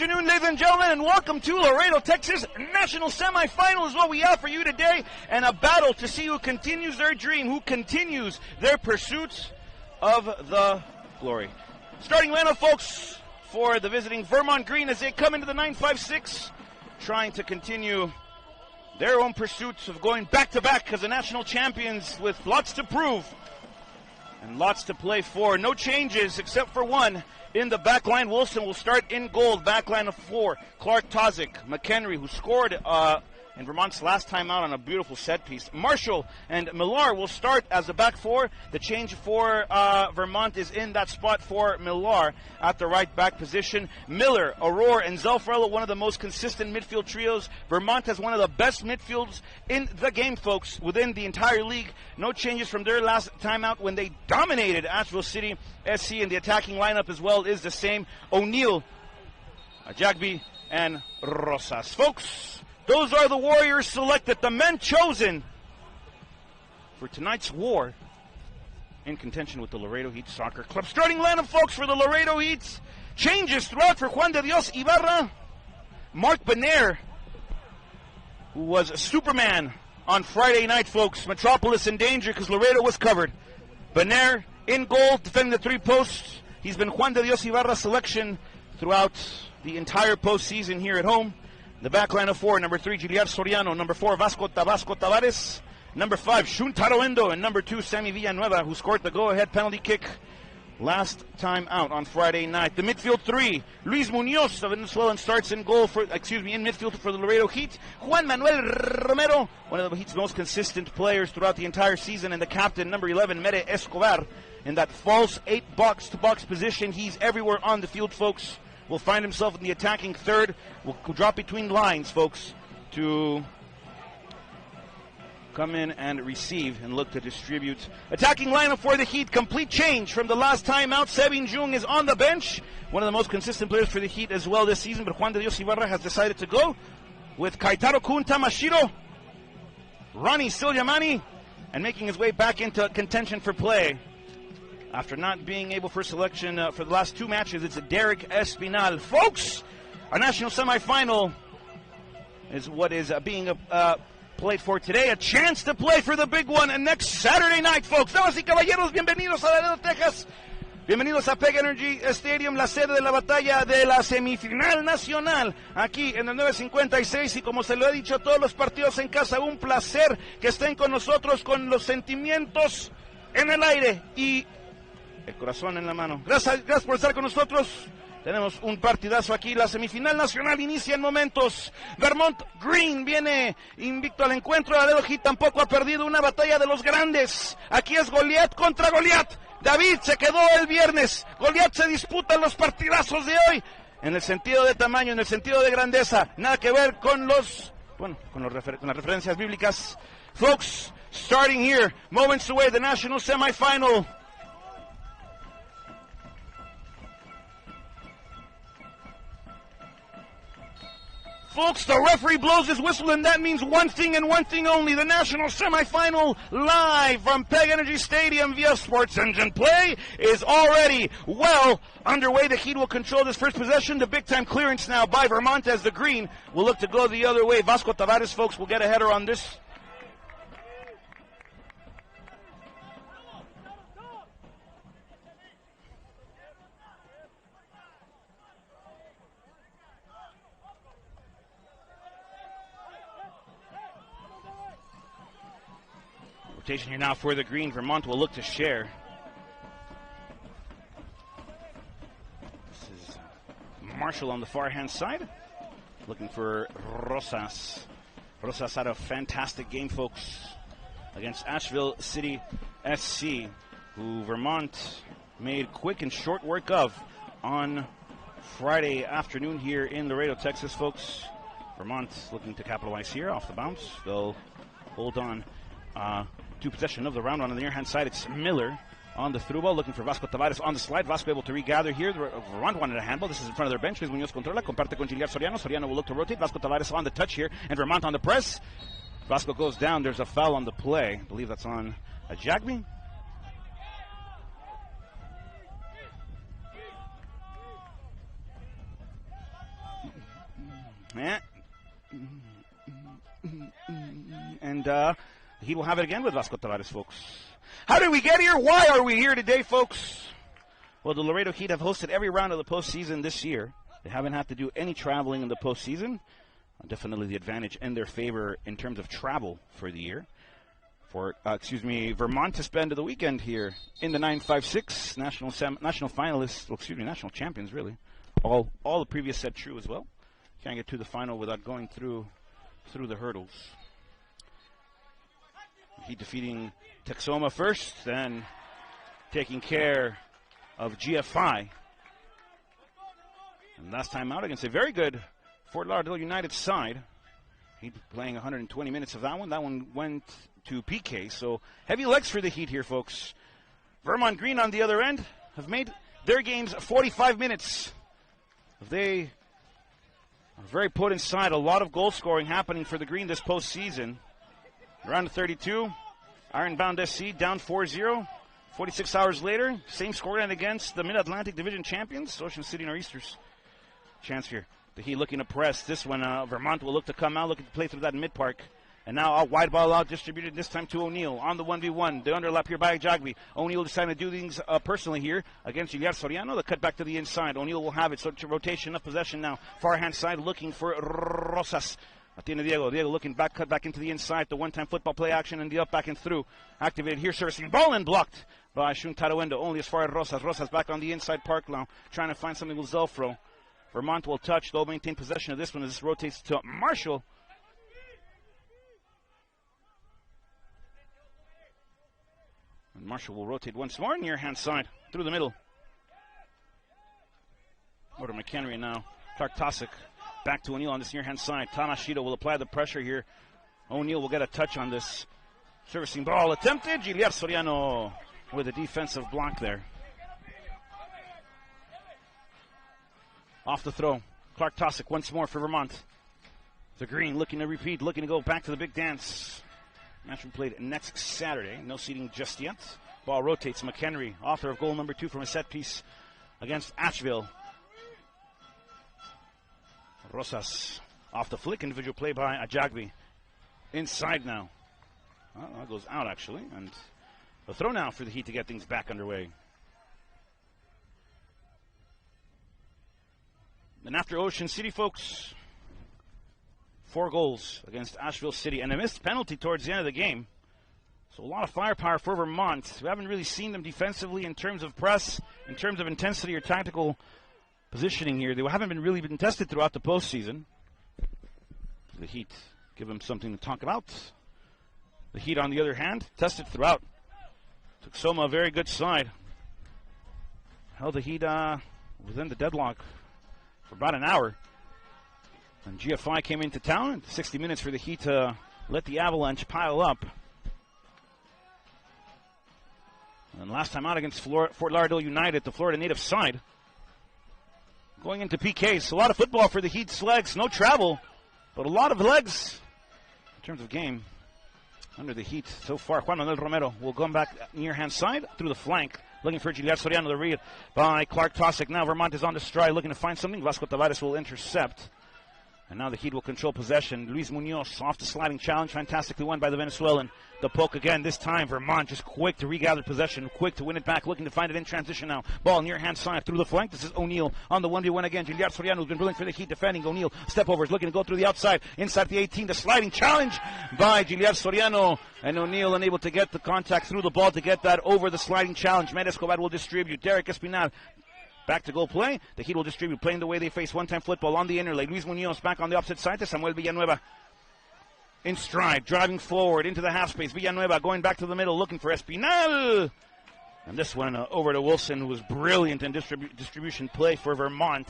afternoon, ladies and gentlemen, and welcome to Laredo, Texas. National Semifinal is what we have for you today, and a battle to see who continues their dream, who continues their pursuit of the glory. Starting lineup, folks, for the visiting Vermont Green as they come into the 9-5-6, trying to continue their own pursuits of going back-to-back as the national champions with lots to prove and lots to play for. No changes except for one. In the back line, Wilson will start in goal. Back line of four, Clark Tozic, McHenry, who scored in Vermont's last time out on a beautiful set piece. Marshall and Millar will start as the back four. The change for Vermont is in that spot for Millar at the right back position. Miller, Aurora, and Zelfarello, one of the most consistent midfield trios. Vermont has one of the best midfields in the game, folks, within the entire league. No changes from their last time out when they dominated Asheville City SC, and the attacking lineup as well is the same. O'Neill, Ajagby, and Rosas. Folks, those are the Warriors selected, the men chosen for tonight's war in contention with the Laredo Heat Soccer Club. Starting lineup, folks, for the Laredo Heat. Changes throughout for Juan de Dios Ibarra. Mark Benair, who was a Superman on Friday night, folks. Metropolis in danger because Laredo was covered. Benair in goal, defending the three posts. He's been Juan de Dios Ibarra's selection throughout the entire postseason here at home. The back line of four, number 3, Giliar Soriano. Number 4, Vasco Tavares. Number 5, Shuntaro Endo. And number 2, Sammy Villanueva, who scored the go-ahead penalty kick last time out on Friday night. The midfield 3, Luis Munoz of Venezuela starts in midfield for the Laredo Heat. Juan Manuel Romero, one of the Heat's most consistent players throughout the entire season. And the captain, number 11, Mere Escobar, in that false 8 box-to-box position. He's everywhere on the field, folks. Will find himself in the attacking third. Will drop between lines, folks, to come in and receive and look to distribute. Attacking lineup for the Heat. Complete change from the last time out. Sebin Jung is on the bench. One of the most consistent players for the Heat as well this season. But Juan de Dios Ibarra has decided to go with Kaitaro Kun Tamashiro, Ronnie Silyamani, and making his way back into contention for play. After not being able for selection for the last 2 matches, it's a Derek Espinal. Folks, our national semifinal is what is being played for today. A chance to play for the big one and next Saturday night, folks. Damas y caballeros, bienvenidos a Laredo, Texas. Bienvenidos a Peg Energy Stadium, la sede de la batalla de la semifinal nacional, aquí en el 956. Y como se lo he dicho a todos los partidos en casa, un placer que estén con nosotros con los sentimientos en el aire y el corazón en la mano. Gracias por estar con nosotros. Tenemos un partidazo aquí. La semifinal nacional inicia en momentos. Vermont Green viene invicto al encuentro. Laredo Heat tampoco ha perdido una batalla de los grandes. Aquí es Goliat contra Goliat. David se quedó el viernes. Goliat se disputa los partidazos de hoy. En el sentido de tamaño, en el sentido de grandeza. Nada que ver con las referencias bíblicas. Folks, starting here, moments away, the national semifinal. Folks, the referee blows his whistle, and that means one thing and one thing only. The national semifinal live from Peg Energy Stadium via Sports Engine Play is already well underway. The Heat will control this first possession. The big-time clearance now by Vermont as the Green will look to go the other way. Vasco Tavares, folks, will get a header on this. Rotation here now for the Green. Vermont will look to share. This is Marshall on the far-hand side, looking for Rosas. Rosas had a fantastic game, folks, against Asheville City SC, who Vermont made quick and short work of on Friday afternoon here in Laredo, Texas, folks. Vermont looking to capitalize here off the bounce. They'll hold on to possession of the round. On the near hand side, it's Miller on the through ball, looking for Vasco Tavares on the slide. Vasco able to regather here. Vermont wanted a handball. This is in front of their bench. Luis Munoz controla, comparte con Giliar Soriano. Soriano will look to rotate. Vasco Tavares on the touch here, and Vermont on the press. Vasco goes down. There's a foul on the play. I believe that's on Ajagby. And he will have it again with Vasco Tavares, folks. How did we get here? Why are we here today, folks? Well, the Laredo Heat have hosted every round of the postseason this year. They haven't had to do any traveling in the postseason. Definitely the advantage in their favor in terms of travel for the year. For Vermont to spend the weekend here in the 9-5-6 national finalists. National champions, really. All the previous set true as well. Can't get to the final without going through the hurdles. Heat defeating Texoma first, then taking care of GFI. And last time out against a very good Fort Lauderdale United side. Heat playing 120 minutes of that one. That one went to PK, so heavy legs for the Heat here, folks. Vermont Green on the other end have made their games 45 minutes. They are very put inside. A lot of goal scoring happening for the Green this postseason. Round 32, Ironbound SC down 4-0. 46 hours later, same scoreline against the Mid-Atlantic Division champions, Ocean City Nor'easters. Chance here. The Heat looking to press. This one, Vermont will look to come out, looking to play through that mid-park. And now a wide ball out, distributed this time to O'Neill on the 1v1. The underlap here by Jagby. O'Neill deciding to do things personally here against Juliar Soriano. The cut back to the inside. O'Neill will have it. So rotation of possession now. Far hand side looking for Rosas. Atiene Diego. Diego looking back, cut back into the inside. The one-time football play action and the up, back and through. Activated here, servicing ball and blocked by Shun Tarawendo. Only as far as Rosas. Rosas back on the inside park now, trying to find something with Zelfro. Vermont will touch. They'll maintain possession of this one as this rotates to Marshall. And Marshall will rotate once more near hand side through the middle. Over to McHenry now. Clark Tosick back to O'Neill on this near hand side. Tanashito will apply the pressure here. O'Neill will get a touch on this. Servicing ball attempted. Juliar Soriano with a defensive block there. Off the throw. Clark Tosick once more for Vermont. The Green looking to repeat, looking to go back to the big dance. Match will be played next Saturday. No seating just yet. Ball rotates. McHenry, author of goal number 2 from a set piece against Asheville. Rosas off the flick. Individual play by Ajagbi. Inside now. Well, that goes out actually. And a throw now for the Heat to get things back underway. And after Ocean City, folks, 4 goals against Asheville City and a missed penalty towards the end of the game. So a lot of firepower for Vermont. We haven't really seen them defensively in terms of press, in terms of intensity or tactical positioning here. They haven't really been tested throughout the postseason. The Heat give them something to talk about. The Heat, on the other hand, tested throughout. Took Soma a very good side. Held the Heat within the deadlock for about an hour. And GFI came into town. 60 minutes for the Heat to let the Avalanche pile up. And last time out against Fort Lauderdale United, the Florida native side. Going into PKs. A lot of football for the Heat's legs. No travel, but a lot of legs in terms of game under the Heat so far. Juan Manuel Romero will come back near hand side through the flank. Looking for Juliar Soriano, the read by Clark Tosick. Now Vermont is on the stride, looking to find something. Vasco Tavares will intercept. And now the Heat will control possession. Luis Munoz off the sliding challenge. Fantastically won by the Venezuelan. The poke again. This time Vermont just quick to regather possession. Quick to win it back. Looking to find it in transition now. Ball near hand side through the flank. This is O'Neill on the 1v1 again. Juliar Soriano has been brilliant for the Heat defending. O'Neill step over is looking to go through the outside. Inside the 18. The sliding challenge by Juliar Soriano. And O'Neill unable to get the contact through the ball to get that over the sliding challenge. Mendes Escobar will distribute. Derek Espinal back to goal play. The Heat will distribute, playing the way they face one-time football on the inner lane. Luis Munoz back on the opposite side to Samuel Villanueva. In stride, driving forward into the half space. Villanueva going back to the middle, looking for Espinal. And this one over to Wilson, who was brilliant in distribution play for Vermont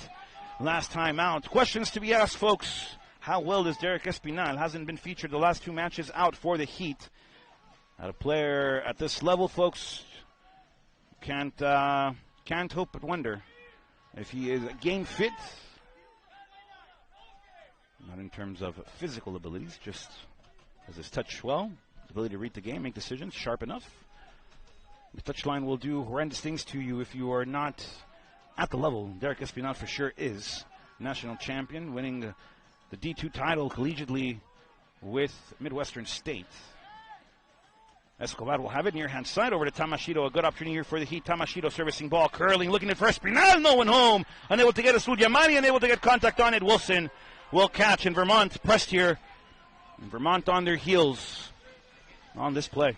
last time out. Questions to be asked, folks. How well does Derek Espinal? Hasn't been featured the last 2 matches out for the Heat. At a player at this level, folks, can't hope but wonder if he is game fit. Not in terms of physical abilities, just as his touch well, his ability to read the game, make decisions, sharp enough. The touchline will do horrendous things to you if you are not at the level Derek Espinal for sure is. National champion, winning the D2 title collegiately with Midwestern State. Escobar will have it near hand side over to Tamashito. A good opportunity here for the Heat. Tamashito servicing ball, curling, looking at first. Espinal, no one home. Unable to get a Sulyamani, unable to get contact on it. Wilson will catch, and Vermont pressed here. And Vermont on their heels on this play.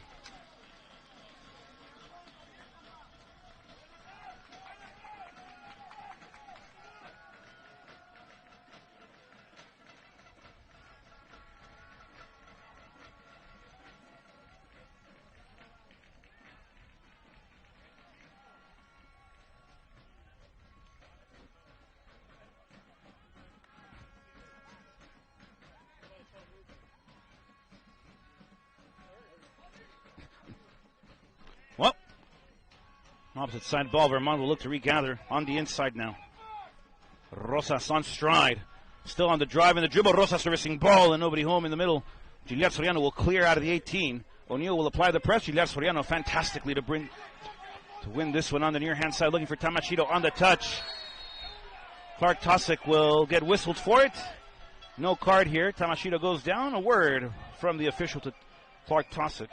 Well, opposite side ball. Vermont will look to regather on the inside now. Rosas on stride. Still on the drive and the dribble. Rosas servicing ball and nobody home in the middle. Gilliard Soriano will clear out of the 18. O'Neal will apply the press. Gilliard Soriano fantastically to win this one on the near hand side. Looking for Tamashito on the touch. Clark Tosick will get whistled for it. No card here. Tamashito goes down. A word from the official to Clark Tosick.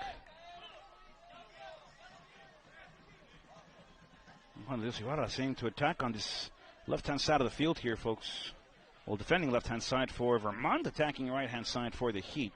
Juan de Ibarra saying to attack on this left-hand side of the field here, folks. Well, defending left-hand side for Vermont, attacking right-hand side for the Heat.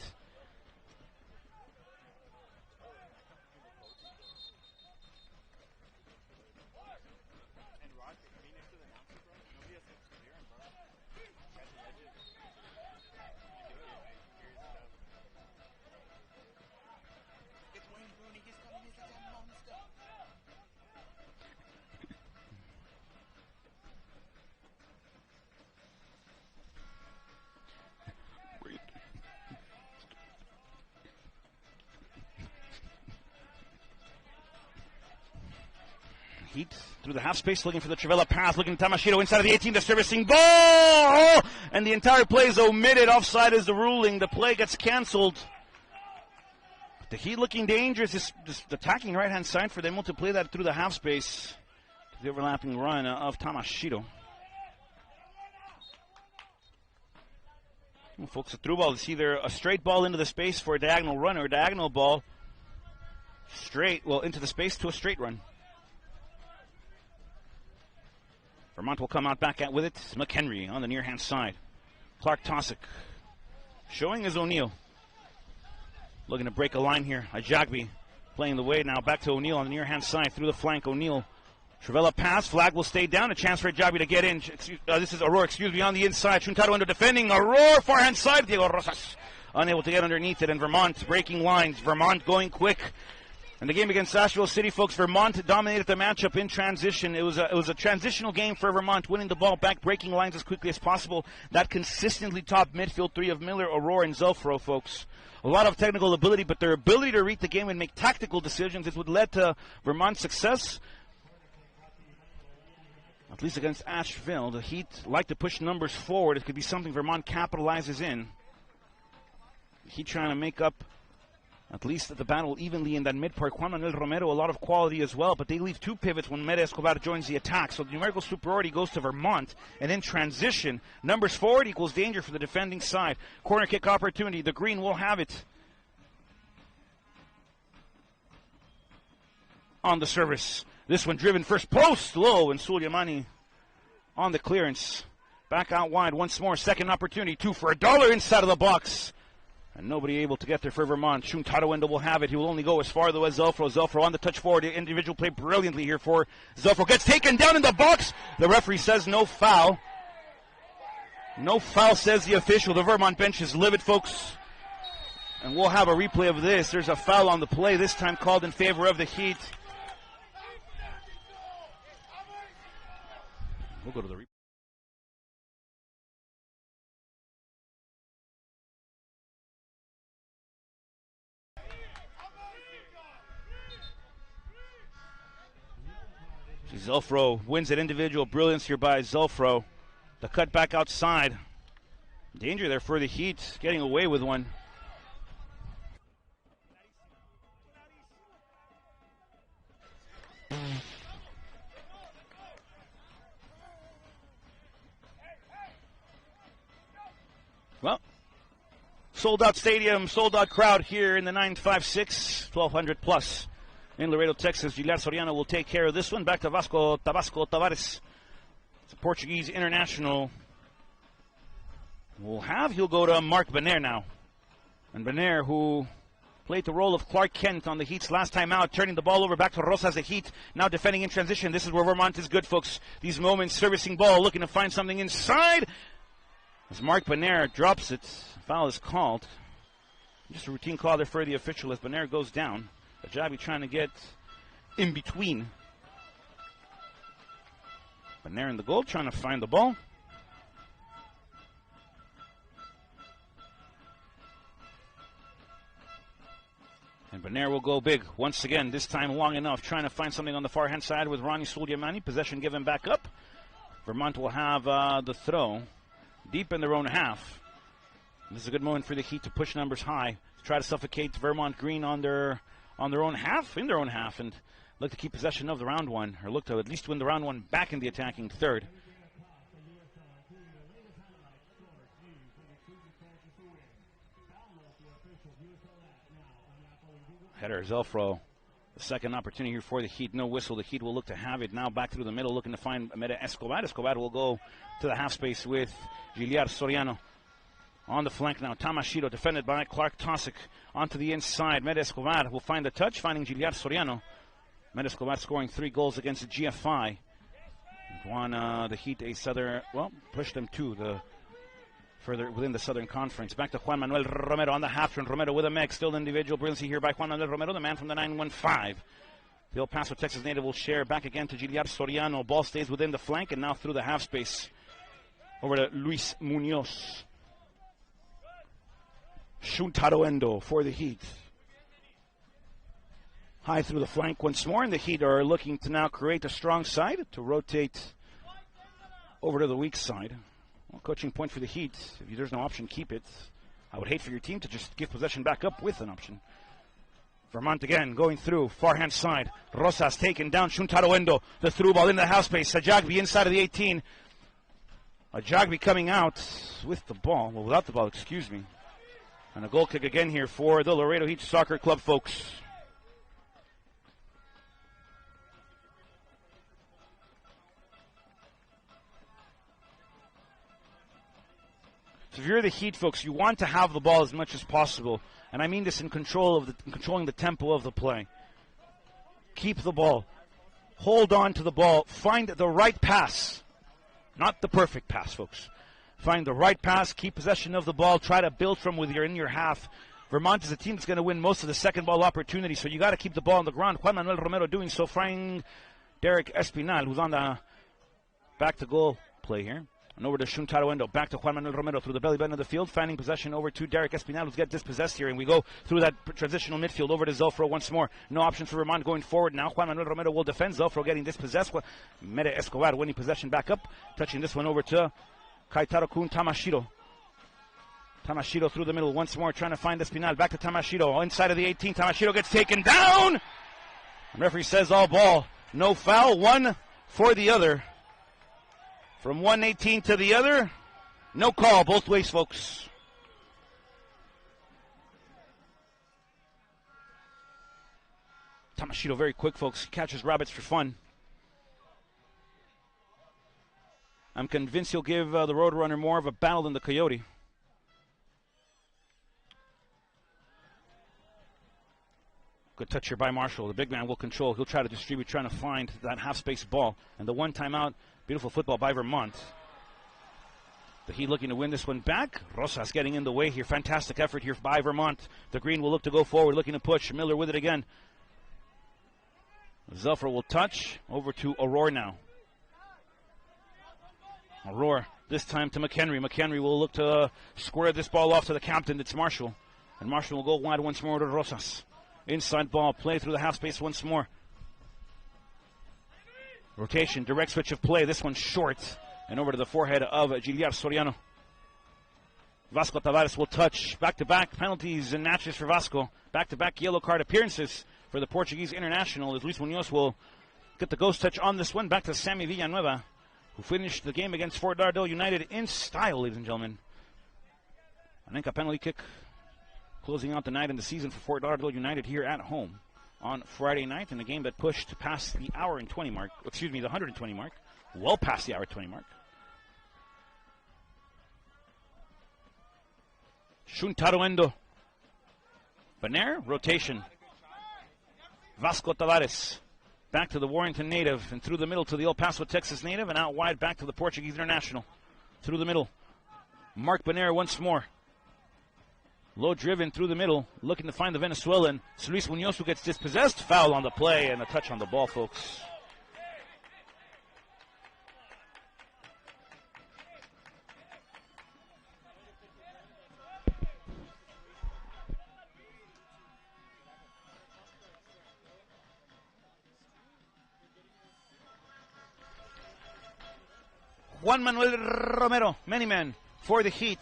Heat through the half space, looking for the Travella pass, looking at Tamashito inside of the 18, the servicing ball, and the entire play is omitted. Offside is the ruling. The play gets canceled. The Heat looking dangerous, just attacking right-hand side for them to play that through the half space. The overlapping run of Tamashito. Well, folks, a through ball is either a straight ball into the space for a diagonal run or a diagonal ball into the space to a straight run. Vermont will come out back out with it. McHenry on the near-hand side. Clark Tosick showing his O'Neal. Looking to break a line here. Ajagbe playing the way now. Back to O'Neal on the near-hand side. Through the flank, O'Neal. Travella pass. Flag will stay down. A chance for Ajagbe to get in. This is Aurora, on the inside. Chuntaro under defending. Aurora, far-hand side. Diego Rosas unable to get underneath it. And Vermont breaking lines. Vermont going quick. In the game against Asheville City, folks, Vermont dominated the matchup in transition. It was a transitional game for Vermont, winning the ball back, breaking lines as quickly as possible. That consistently top midfield three of Miller, Aurora, and Zelfro, folks. A lot of technical ability, but their ability to read the game and make tactical decisions is what led to Vermont's success. At least against Asheville, the Heat like to push numbers forward. It could be something Vermont capitalizes in. The Heat trying to make up at least at the battle evenly in that mid-part. Juan Manuel Romero, a lot of quality as well, but they leave two pivots when Mere Escobar joins the attack. So the numerical superiority goes to Vermont. And in transition, numbers forward equals danger for the defending side. Corner kick opportunity. The green will have it. On the service. This one driven first post low, and Sulyamani on the clearance. Back out wide once more. Second opportunity. Two for $1 inside of the box. And nobody able to get there for Vermont. Chuntaro will have it. He will only go as far though as Zelfro. Zelfro on the touch forward. The individual play brilliantly here for Zelfro. Gets taken down in the box. The referee says no foul. No foul, says the official. The Vermont bench is livid, folks. And we'll have a replay of this. There's a foul on the play, this time called in favor of the Heat. We'll go to the replay. Zelfro wins at individual brilliance here by Zelfro. The cut back outside. Danger there for the Heat, getting away with one. Sold out stadium, sold out crowd here in the 956, 1,200 plus in Laredo, Texas. Giliar Soriano will take care of this one. Back to Vasco Tabasco Tavares. It's a Portuguese international. He'll go to Mark Benair now. And Benair, who played the role of Clark Kent on the Heat's last time out, turning the ball over back to Rosas, the Heat, now defending in transition. This is where Vermont is good, folks. These moments, servicing ball, looking to find something inside. As Mark Benair drops it, foul is called. Just a routine call there for the official as Benair goes down. Ajabi trying to get in between. Benair in the goal, trying to find the ball. And Benair will go big once again, this time long enough, trying to find something on the far hand side with Ronnie Sulyamani. Possession given back up. Vermont will have the throw deep in their own half. This is a good moment for the Heat to push numbers high, to try to suffocate Vermont Green in their own half, and look to keep possession of the round one, or look to at least win the round one back in the attacking third. Header Zelfro, the second opportunity here for the Heat. No whistle. The Heat will look to have it now back through the middle, looking to find Mede Escobar. Escobar will go to the half space with Giliar Soriano. On the flank now, Tamashiro defended by Clark Tosic. Onto the inside, Mede Escobar will find the touch, finding Giliar Soriano. Mede Escobar scoring 3 goals against the GFI. Won the Heat pushed them to the further within the Southern Conference. Back to Juan Manuel Romero on the half turn. Romero with a mech. Still individual brilliancy here by Juan Manuel Romero, the man from the 915. The El Paso, Texas native will share back again to Giliar Soriano. Ball stays within the flank and now through the half space. Over to Luis Munoz. Shuntaro Endo for the Heat. High through the flank once more, and the Heat are looking to now create a strong side to rotate over to the weak side. Well, coaching point for the Heat. If there's no option, keep it. I would hate for your team to just give possession back up with an option. Vermont again going through, far hand side. Rosas taken down, Shuntaro Endo. The through ball in the half space. Sajagbi inside of the 18. Ajagbi coming out with the ball, without the ball, excuse me. And a goal kick again here for the Laredo Heat Soccer Club, folks. So if you're the Heat, folks, you want to have the ball as much as possible. And I mean this in controlling the tempo of the play. Keep the ball. Hold on to the ball. Find the right pass. Not the perfect pass, folks. Find the right pass. Keep possession of the ball. Try to build from within your half. Vermont is a team that's going to win most of the second ball opportunities, so you got to keep the ball on the ground. Juan Manuel Romero doing so, finding Derek Espinal, who's on the back-to-goal play here. And over to Shuntaro Endo, back to Juan Manuel Romero through the belly button of the field, finding possession over to Derek Espinal, who's got dispossessed here. And we go through that transitional midfield over to Zelfro once more. No option for Vermont going forward now. Juan Manuel Romero will defend. Zelfro getting dispossessed. Mede Escobar winning possession back up, touching this one over to Kaitaro-kun Tamashiro. Tamashiro through the middle once more, trying to find Espinal. Back to Tamashiro, inside of the 18. Tamashiro gets taken down. And referee says all ball. No foul, one for the other. From 118 to the other, no call, both ways, folks. Tamashiro very quick, folks. He catches rabbits for fun. I'm convinced he'll give the Roadrunner more of a battle than the Coyote. Good touch here by Marshall. The big man will control. He'll try to distribute, trying to find that half-space ball. And the one timeout. Beautiful football by Vermont. The Heat looking to win this one back. Rosas getting in the way here. Fantastic effort here by Vermont. The Green will look to go forward, looking to push. Miller with it again. Zelfro will touch. Over to Aurora now. Aurora, this time to McHenry. McHenry will look to square this ball off to the captain. It's Marshall. And Marshall will go wide once more to Rosas. Inside ball, play through the half space once more. Rotation, direct switch of play. This one short. And over to the forehead of Giliar Soriano. Vasco Tavares will touch. Back-to-back penalties and matches for Vasco. Back-to-back yellow card appearances for the Portuguese international. As Luis Munoz will get the ghost touch on this one. Back to Sammy Villanueva, who finished the game against Fort Lauderdale United in style, ladies and gentlemen. Anenka penalty kick closing out the night and the season for Fort Lauderdale United here at home on Friday night in a game that pushed past the hour and 20 mark. Excuse me, the 120 mark. Well past the hour 20 mark. Shuntaruendo. Benair, rotation. Vasco Tavares. Back to the Warrington native and through the middle to the El Paso, Texas native, and out wide back to the Portuguese international. Through the middle. Mark Benair once more. Low driven through the middle, looking to find the Venezuelan. Luis Munoz who gets dispossessed. Foul on the play and a touch on the ball, folks. Juan Manuel Romero, many men for the Heat.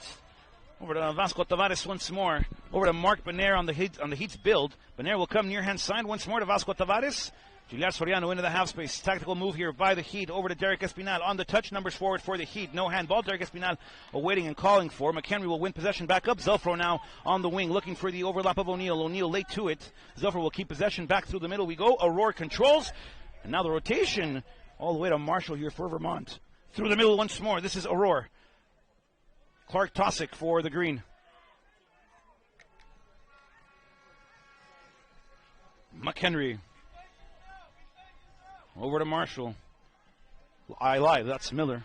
Over to Vasco Tavares once more. Over to Mark Benair on the Heat's build. Benair will come near hand side once more to Vasco Tavares. Julián Soriano into the half space. Tactical move here by the Heat. Over to Derek Espinal on the touch. Numbers forward for the Heat. No handball. Derek Espinal awaiting and calling for. McHenry will win possession back up. Zelfro now on the wing looking for the overlap of O'Neal. O'Neal late to it. Zelfro will keep possession back through the middle. We go. Aurora controls. And now the rotation all the way to Marshall here for Vermont. Through the middle once more. This is Aurora. Clark Tosick for the green. McHenry. Over to Marshall. I lie, that's Miller.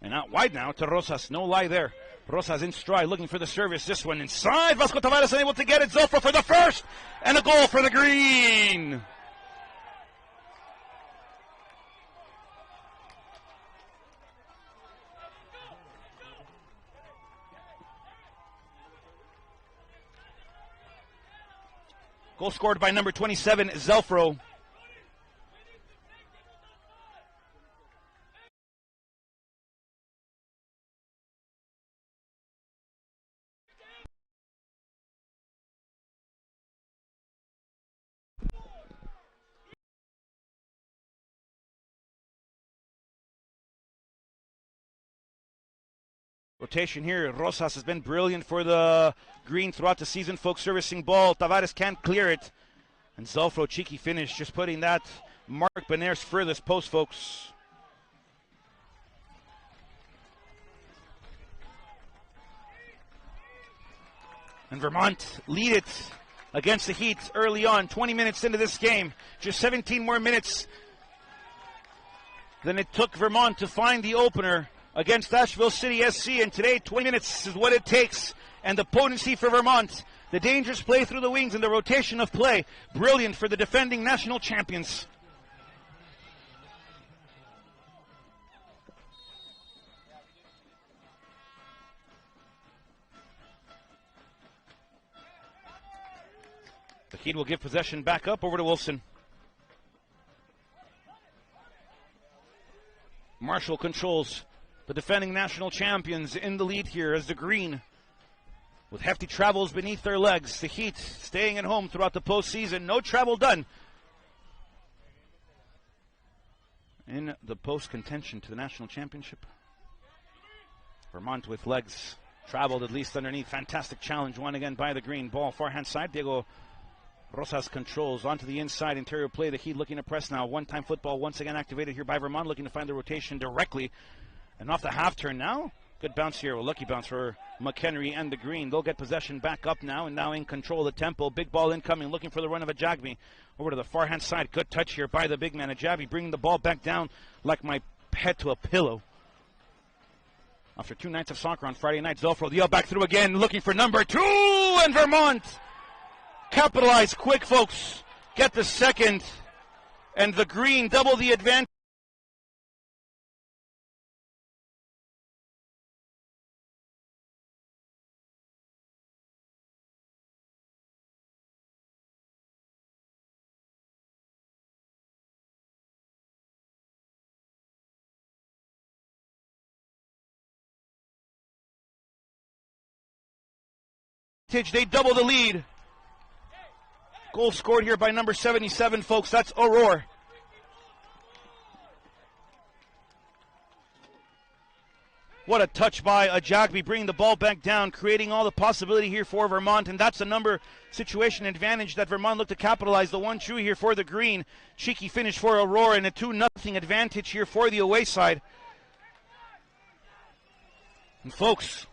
And out wide now to Rosas. No lie there. Rosas in stride looking for the service. This one inside. Vasco Tavares unable to get it. Zelfro for the first. And a goal for the green. Goal scored by number 27, Zelfro. Rotation here. Rosas has been brilliant for the green throughout the season, folks. Servicing ball. Tavares can't clear it. And Zelfro, cheeky finish, just putting that Mark Benair's furthest post, folks. And Vermont lead it against the Heat early on. 20 minutes into this game. Just 17 more minutes than it took Vermont to find the opener against Asheville City SC, and today 20 minutes is what it takes. And the potency for Vermont, the dangerous play through the wings and the rotation of play, brilliant for the defending national champions. The Heat will give possession back up over to Wilson. Marshall controls. The defending national champions in the lead here as the green, with hefty travels beneath their legs. The Heat staying at home throughout the postseason. No travel done in the post-contention to the national championship. Vermont with legs traveled at least underneath. Fantastic challenge won again by the green. Ball far hand side. Diego Rosas controls onto the inside interior play. The Heat looking to press now. One-time football once again activated here by Vermont, looking to find the rotation directly. And off the half turn now. Good bounce here. A lucky bounce for McHenry and the green. They'll get possession back up now and now in control of the tempo. Big ball incoming, looking for the run of Ajagbi. Over to the far hand side. Good touch here by the big man. Ajagbi bringing the ball back down like my head to a pillow. After 2 nights of soccer on Friday night, Zelfro, the yell back through again, looking for number 2, and Vermont capitalize quick, folks. Get the second, and the green double the advantage. They double the lead. Goal scored here by number 77, folks. That's Aurora. What a touch by Ajagbi, bringing the ball back down, creating all the possibility here for Vermont, and that's a number situation advantage that Vermont looked to capitalize. The 1-2 here for the green. Cheeky finish for Aurora, and a 2-0 advantage here for the away side. And folks,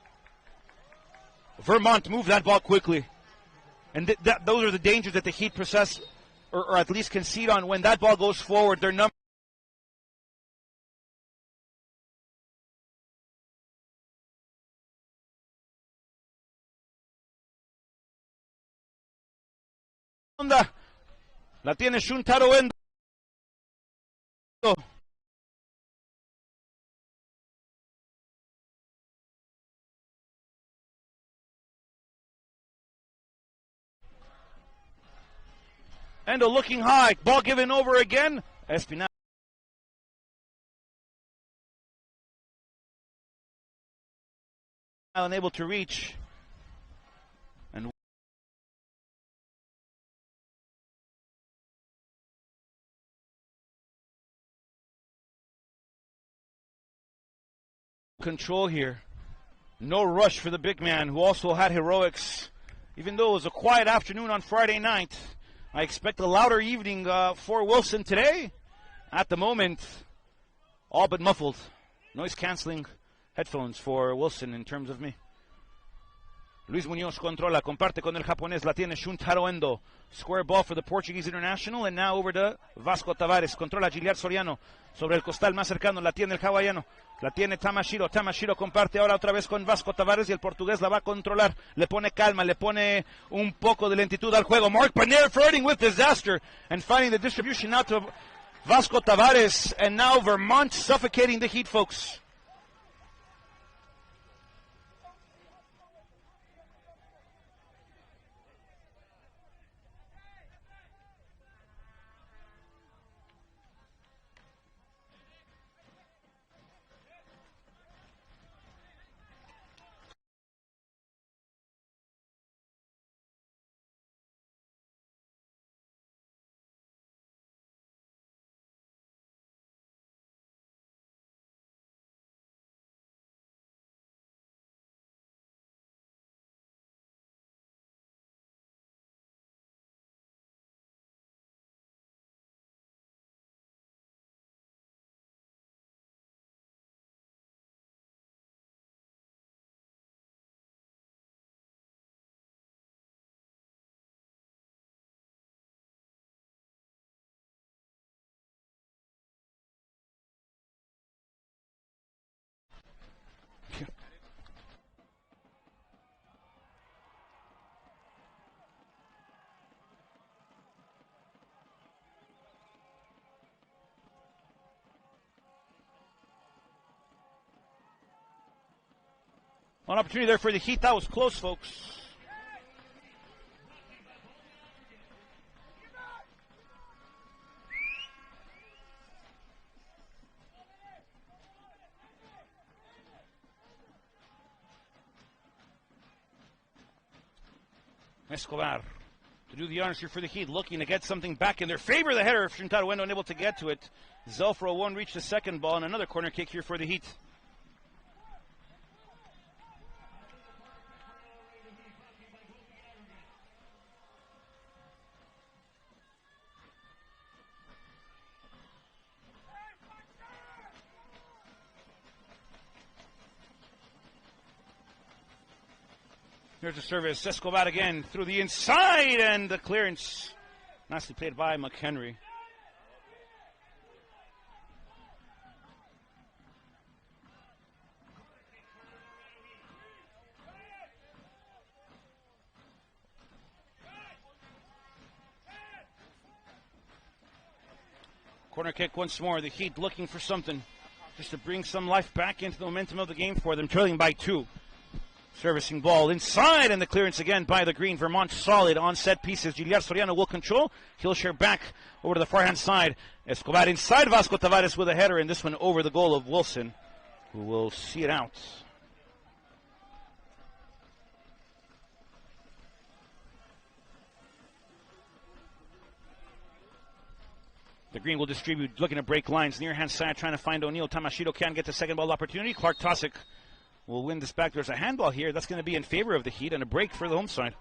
Vermont moved that ball quickly. And those are the dangers that the Heat possess, or at least concede on. When that ball goes forward, their number. La tiene Shuntaro Endo. Endo looking high. Ball given over again. Espinal unable to reach. And control here. No rush for the big man, who also had heroics. Even though it was a quiet afternoon on Friday night, I expect a louder evening for Wilson today. At the moment, all but muffled. Noise-canceling headphones for Wilson in terms of me. Luis Muñoz controla, comparte con el japonés, la tiene Shuntaro Endo. Square ball for the Portuguese international, and now over to Vasco Tavares. Controla Giliard Soriano sobre el costal más cercano, la tiene el hawaiano. La tiene Tamashiro. Tamashiro comparte ahora otra vez con Vasco Tavares y el portugués la va a controlar. Le pone calma, le pone un poco de lentitud al juego. Mark Paner flirting with disaster and finding the distribution out to Vasco Tavares. And now Vermont suffocating the Heat, folks. One opportunity there for the Heat. That was close, folks. Escobar to do the honors here for the Heat, looking to get something back in their favor. The header of Shuntaro Endo unable to get to it. Zelfro won't reach the second ball, and another corner kick here for the Heat. Here's the service. Escobar again through the inside, and the clearance nicely played by McHenry. Corner kick once more. The Heat looking for something just to bring some life back into the momentum of the game for them, trailing by 2. Servicing ball inside, and the clearance again by the green. Vermont solid on set pieces. Giliard Soriano will control. He'll share back over to the far-hand side. Escobar inside. Vasco Tavares with a header, and this one over the goal of Wilson, who will see it out. The green will distribute, looking to break lines. Near hand side, trying to find O'Neal. Tamashiro can't get the second ball opportunity. Clark Tosick will win this back. There's a handball here. That's going to be in favor of the Heat and a break for the home side.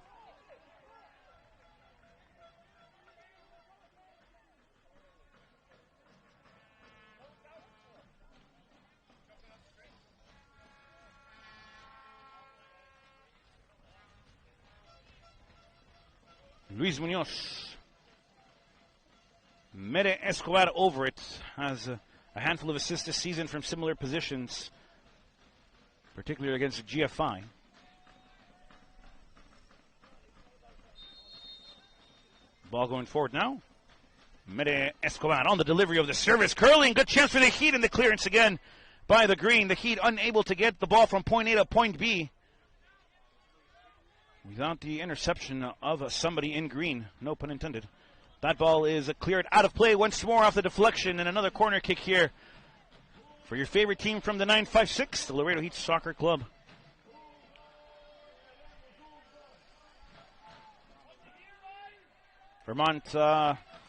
Luis Munoz. Mere Escobar over it. Has a handful of assists this season from similar positions, particularly against GFI. Ball going forward now. Mere Escobar on the delivery of the service. Curling. Good chance for the Heat, and the clearance again by the Green. The Heat unable to get the ball from point A to point B without the interception of somebody in green. No pun intended. That ball is cleared out of play once more off the deflection, and another corner kick here for your favorite team from the 956, the Laredo Heat Soccer Club. Vermont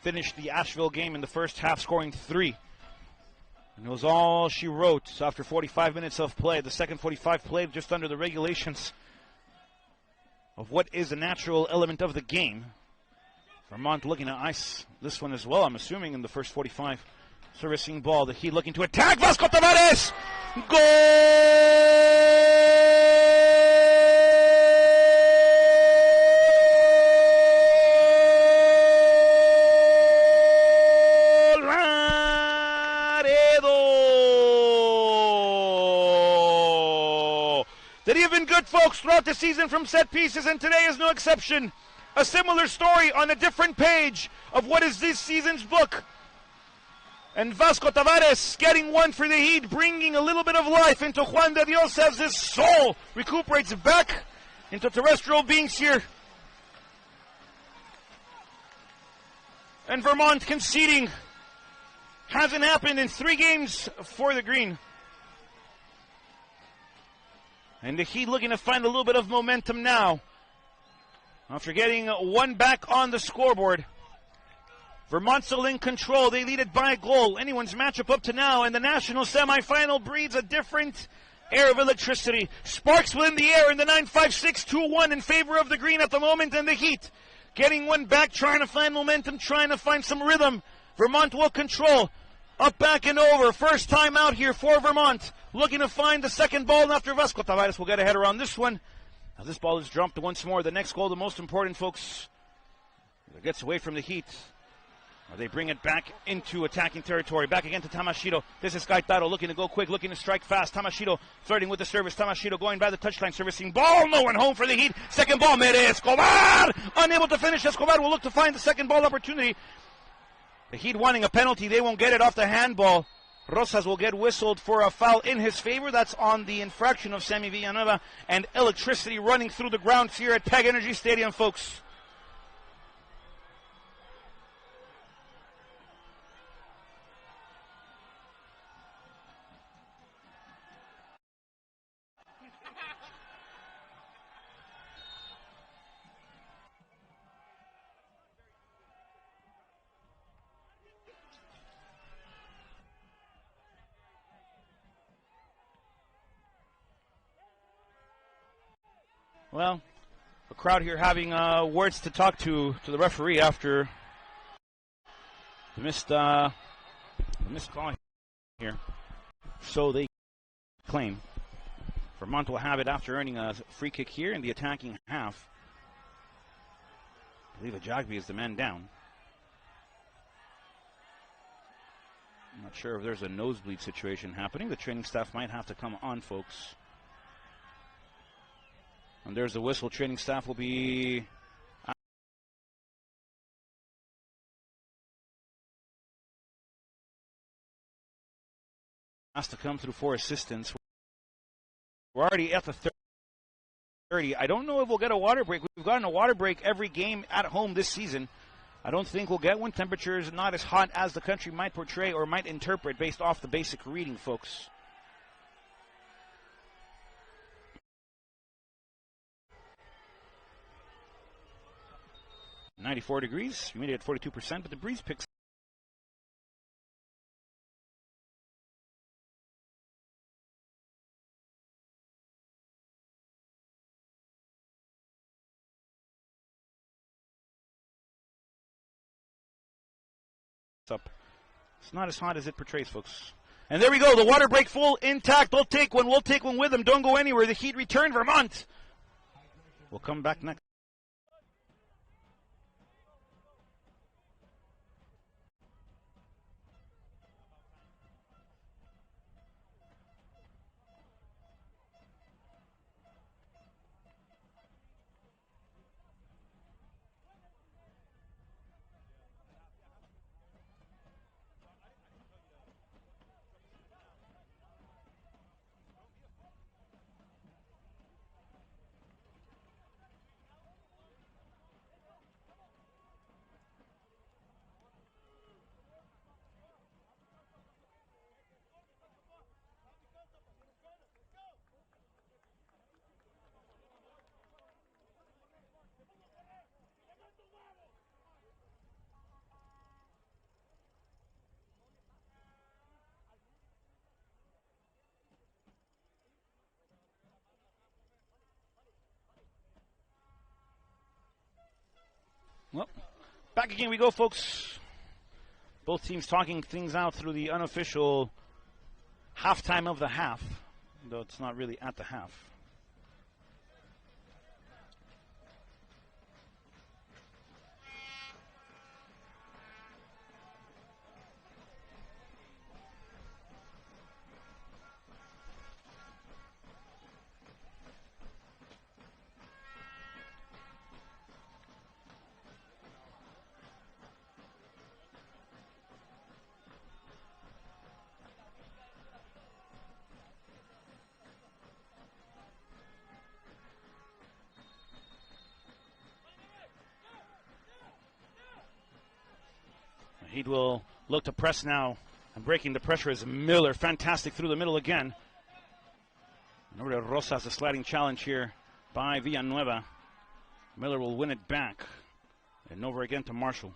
finished the Asheville game in the first half scoring 3. And it was all she wrote after 45 minutes of play. The second 45 played just under the regulations of what is a natural element of the game. Vermont looking to ice this one as well, I'm assuming, in the first 45. Servicing ball, the Heat looking to attack. Vasco Tavares! Goal! Laredo! That have been good, folks, throughout the season from set pieces, and today is no exception. A similar story on a different page of what is this season's book. And Vasco Tavares getting one for the Heat, bringing a little bit of life into Juan de Dios as his soul recuperates back into terrestrial beings here. And Vermont conceding. Hasn't happened in 3 games for the Green. And the Heat looking to find a little bit of momentum now, after getting one back on the scoreboard. Vermont still in control. They lead it by a goal. Anyone's matchup up to now, and the national semifinal breeds a different air of electricity. Sparks within the air in the 9-5-6, 2-1 in favor of the Green at the moment, and the Heat getting one back, trying to find momentum, trying to find some rhythm. Vermont will control. Up, back, and over. First time out here for Vermont. Looking to find the second ball after Vasco Tavares will get a header on this one. Now this ball is dropped once more. The next goal, the most important, folks. It gets away from the Heat. They bring it back into attacking territory. Back again to Tamashiro. This is Gaetaro looking to go quick, looking to strike fast. Tamashiro flirting with the service. Tamashiro going by the touchline, servicing ball. No one home for the Heat. Second ball, Mere Escobar. Unable to finish. Escobar will look to find the second ball opportunity. The Heat wanting a penalty. They won't get it off the handball. Rosas will get whistled for a foul in his favor. That's on the infraction of Sammy Villanueva. And electricity running through the grounds here at PEG Energy Stadium, folks. Well, a crowd here having words to talk to the referee after the missed call here. So they claim. Vermont will have it after earning a free kick here in the attacking half. I believe Ajagby is the man down. I'm not sure if there's a nosebleed situation happening. The training staff might have to come on, folks. And there's the whistle. Training staff will be asked to come through for assistance. We're already at the 30. I don't know if we'll get a water break. We've gotten a water break every game at home this season. I don't think we'll get one. Temperature is not as hot as the country might portray or might interpret based off the basic reading, folks. .94 degrees, humidity at 42%, but the breeze picks Up. It's not as hot as it portrays, folks. And there we go. The water break full intact. They'll take one. We'll take one with them. Don't go anywhere. The Heat return. Vermont. We'll come back next. Well, back again we go, folks. Both teams talking things out through the unofficial halftime of the half, though it's not really at the half. Heat will look to press now, and breaking the pressure is Miller. Fantastic through the middle again. And over to Rosas, a sliding challenge here by Villanueva. Miller will win it back. And over again to Marshall.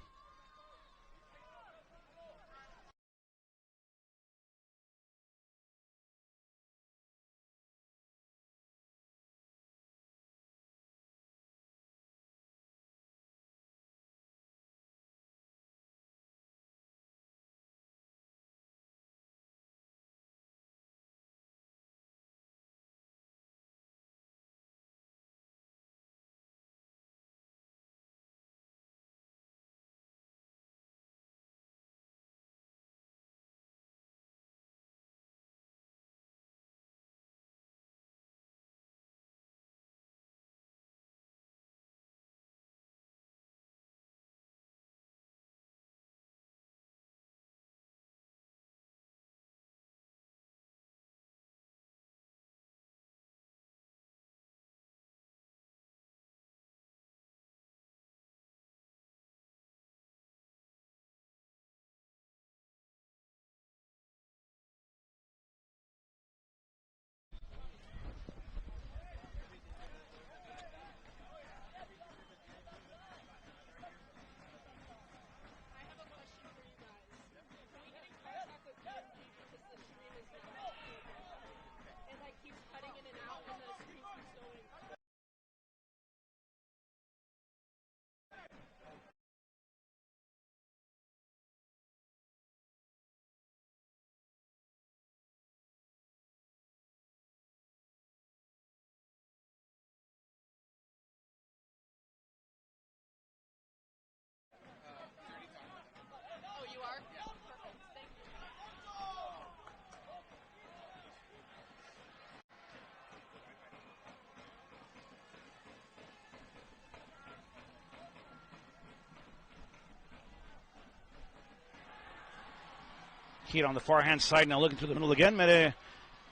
Heat on the far hand side now, looking through the middle again. Mere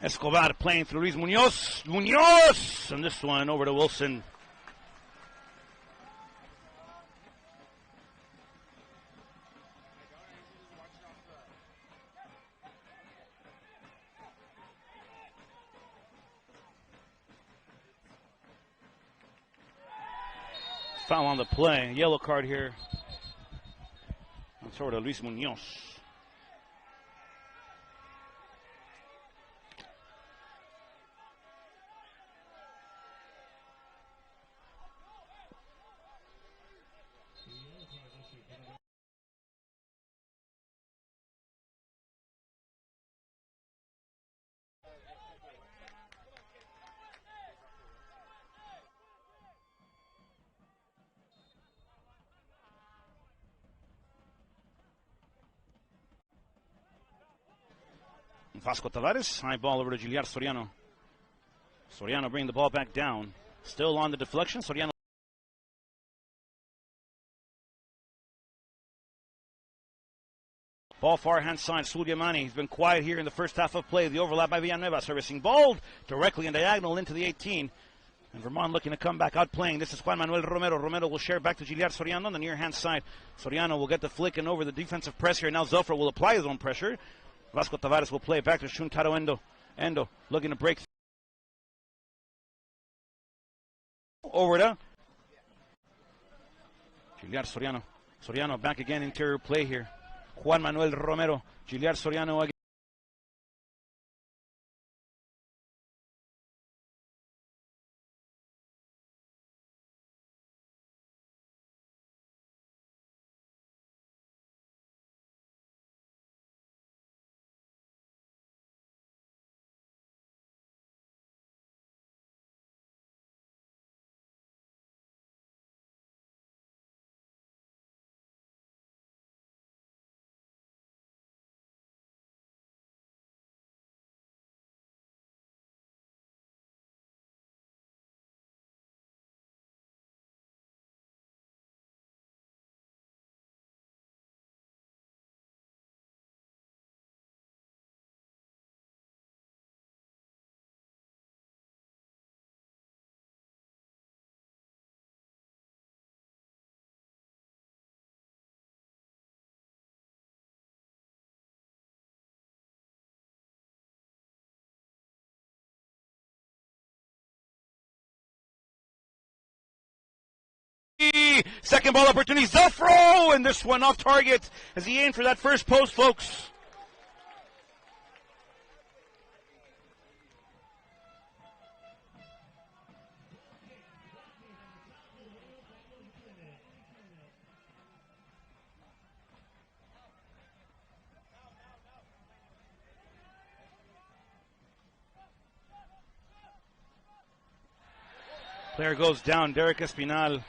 Escobar playing through Luis Munoz. Munoz! And this one over to Wilson. Foul on the play. Yellow card here. It's over to Luis Munoz. Vasco Tavares, high ball over to Giliar Soriano. Soriano bringing the ball back down. Still on the deflection. Soriano. Ball far hand side, Suliamani. He's been quiet here in the first half of play. The overlap by Villanueva, servicing ball directly in diagonal into the 18. And Vermont looking to come back out playing. This is Juan Manuel Romero. Romero will share back to Giliar Soriano on the near hand side. Soriano will get the flick and over the defensive press here. Now Zofra will apply his own pressure. Vasco Tavares will play it back to Shuntaro Endo. Endo looking to break over to Giliar Soriano. Soriano back again, interior play here. Juan Manuel Romero, Giliar Soriano again. Second ball opportunity, Zofro, and this one off target as he aimed for that first post, folks. Player goes down, Derek Espinal.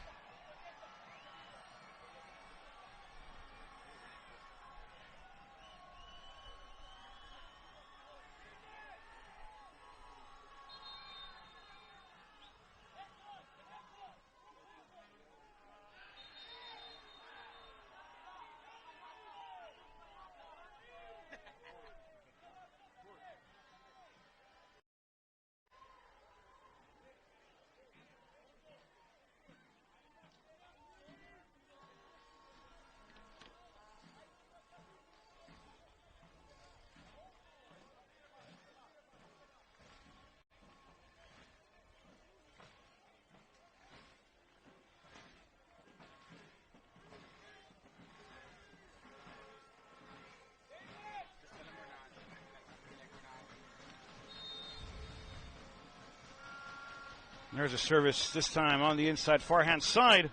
There's a service this time on the inside far hand side.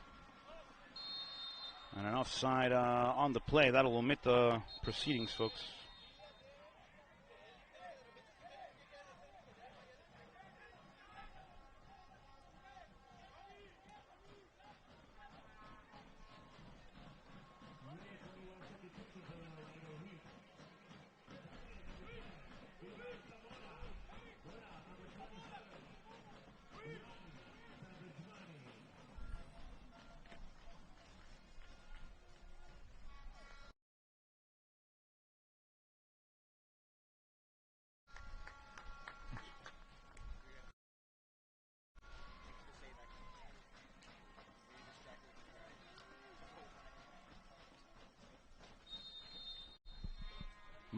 And an offside on the play. That'll omit the proceedings, folks.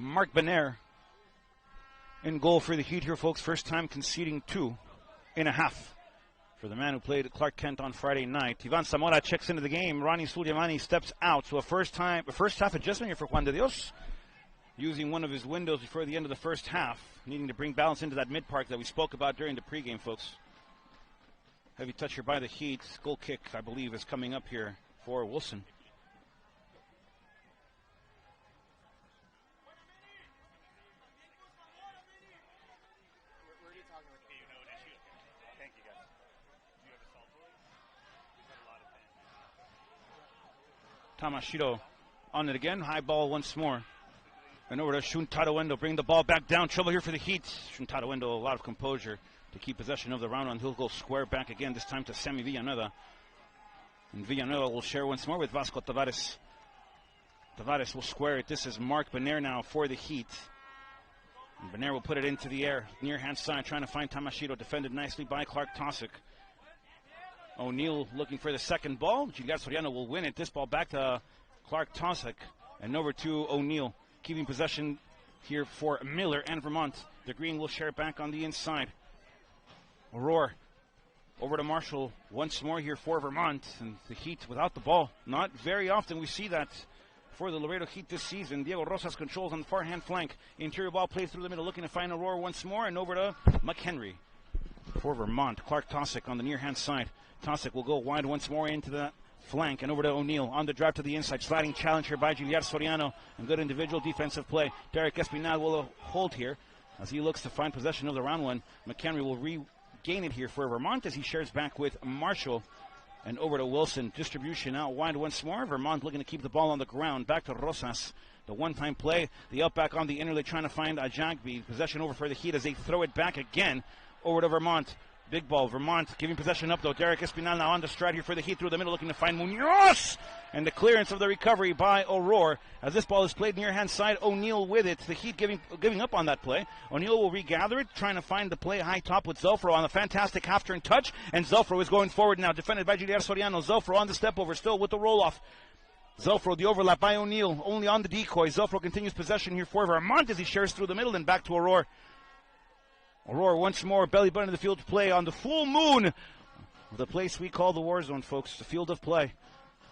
Mark Benair in goal for the Heat here, folks. First time conceding 2.5 for the man who played at Clark Kent on Friday night. Ivan Zamora checks into the game. Ronnie Suliamani steps out. So a first half adjustment here for Juan de Dios, using one of his windows before the end of the first half, needing to bring balance into that mid-park that we spoke about during the pregame, folks. Heavy touch here by the Heat. Goal kick, I believe, is coming up here for Wilson. Tamashiro on it again. High ball once more. And over to Shuntadawendo, bring the ball back down. Trouble here for the Heat. Shuntadawendo, a lot of composure to keep possession of the round one. He'll go square back again, this time to Semi Villanueva. And Villanueva will share once more with Vasco Tavares. Tavares will square it. This is Mark Benair now for the Heat. And Benair will put it into the air, near hand side, trying to find Tamashiro, defended nicely by Clark Tosic. O'Neal looking for the second ball. Gilliard Soriano will win it. This ball back to Clark Tosic and over to O'Neal. Keeping possession here for Miller and Vermont. The Green will share it back on the inside. Aurora over to Marshall once more here for Vermont. And the Heat without the ball. Not very often we see that for the Laredo Heat this season. Diego Rosas controls on the far hand flank. Interior ball plays through the middle, looking to find Aurora once more. And over to McHenry for Vermont. Clark Tosic on the near hand side. Tosic will go wide once more into the flank and over to O'Neal on the drive to the inside. Sliding challenge here by Gilliard Soriano and good individual defensive play. Derek Espinal will hold here as he looks to find possession of the round one. McHenry will regain it here for Vermont as he shares back with Marshall and over to Wilson. Distribution out wide once more. Vermont looking to keep the ball on the ground. Back to Rosas. The one-time play. The up back on the inner. They're trying to find Ajagbi. Possession over for the Heat as they throw it back again over to Vermont. Big ball, Vermont giving possession up though. Derek Espinal now on the stride here for the Heat through the middle, looking to find Munoz. And the clearance of the recovery by Aurora. As this ball is played near hand side, O'Neal with it. The Heat giving up on that play. O'Neal will regather it, trying to find the play high top with Zelfro on the fantastic half-turn touch. And Zelfro is going forward now, defended by Gilliard Soriano. Zelfro on the step over, still with the roll-off. Zelfro, the overlap by O'Neal, only on the decoy. Zelfro continues possession here for Vermont as he shares through the middle and back to Aurora. Aurora once more, belly button of the field play on the full moon. The place we call the war zone, folks, the field of play.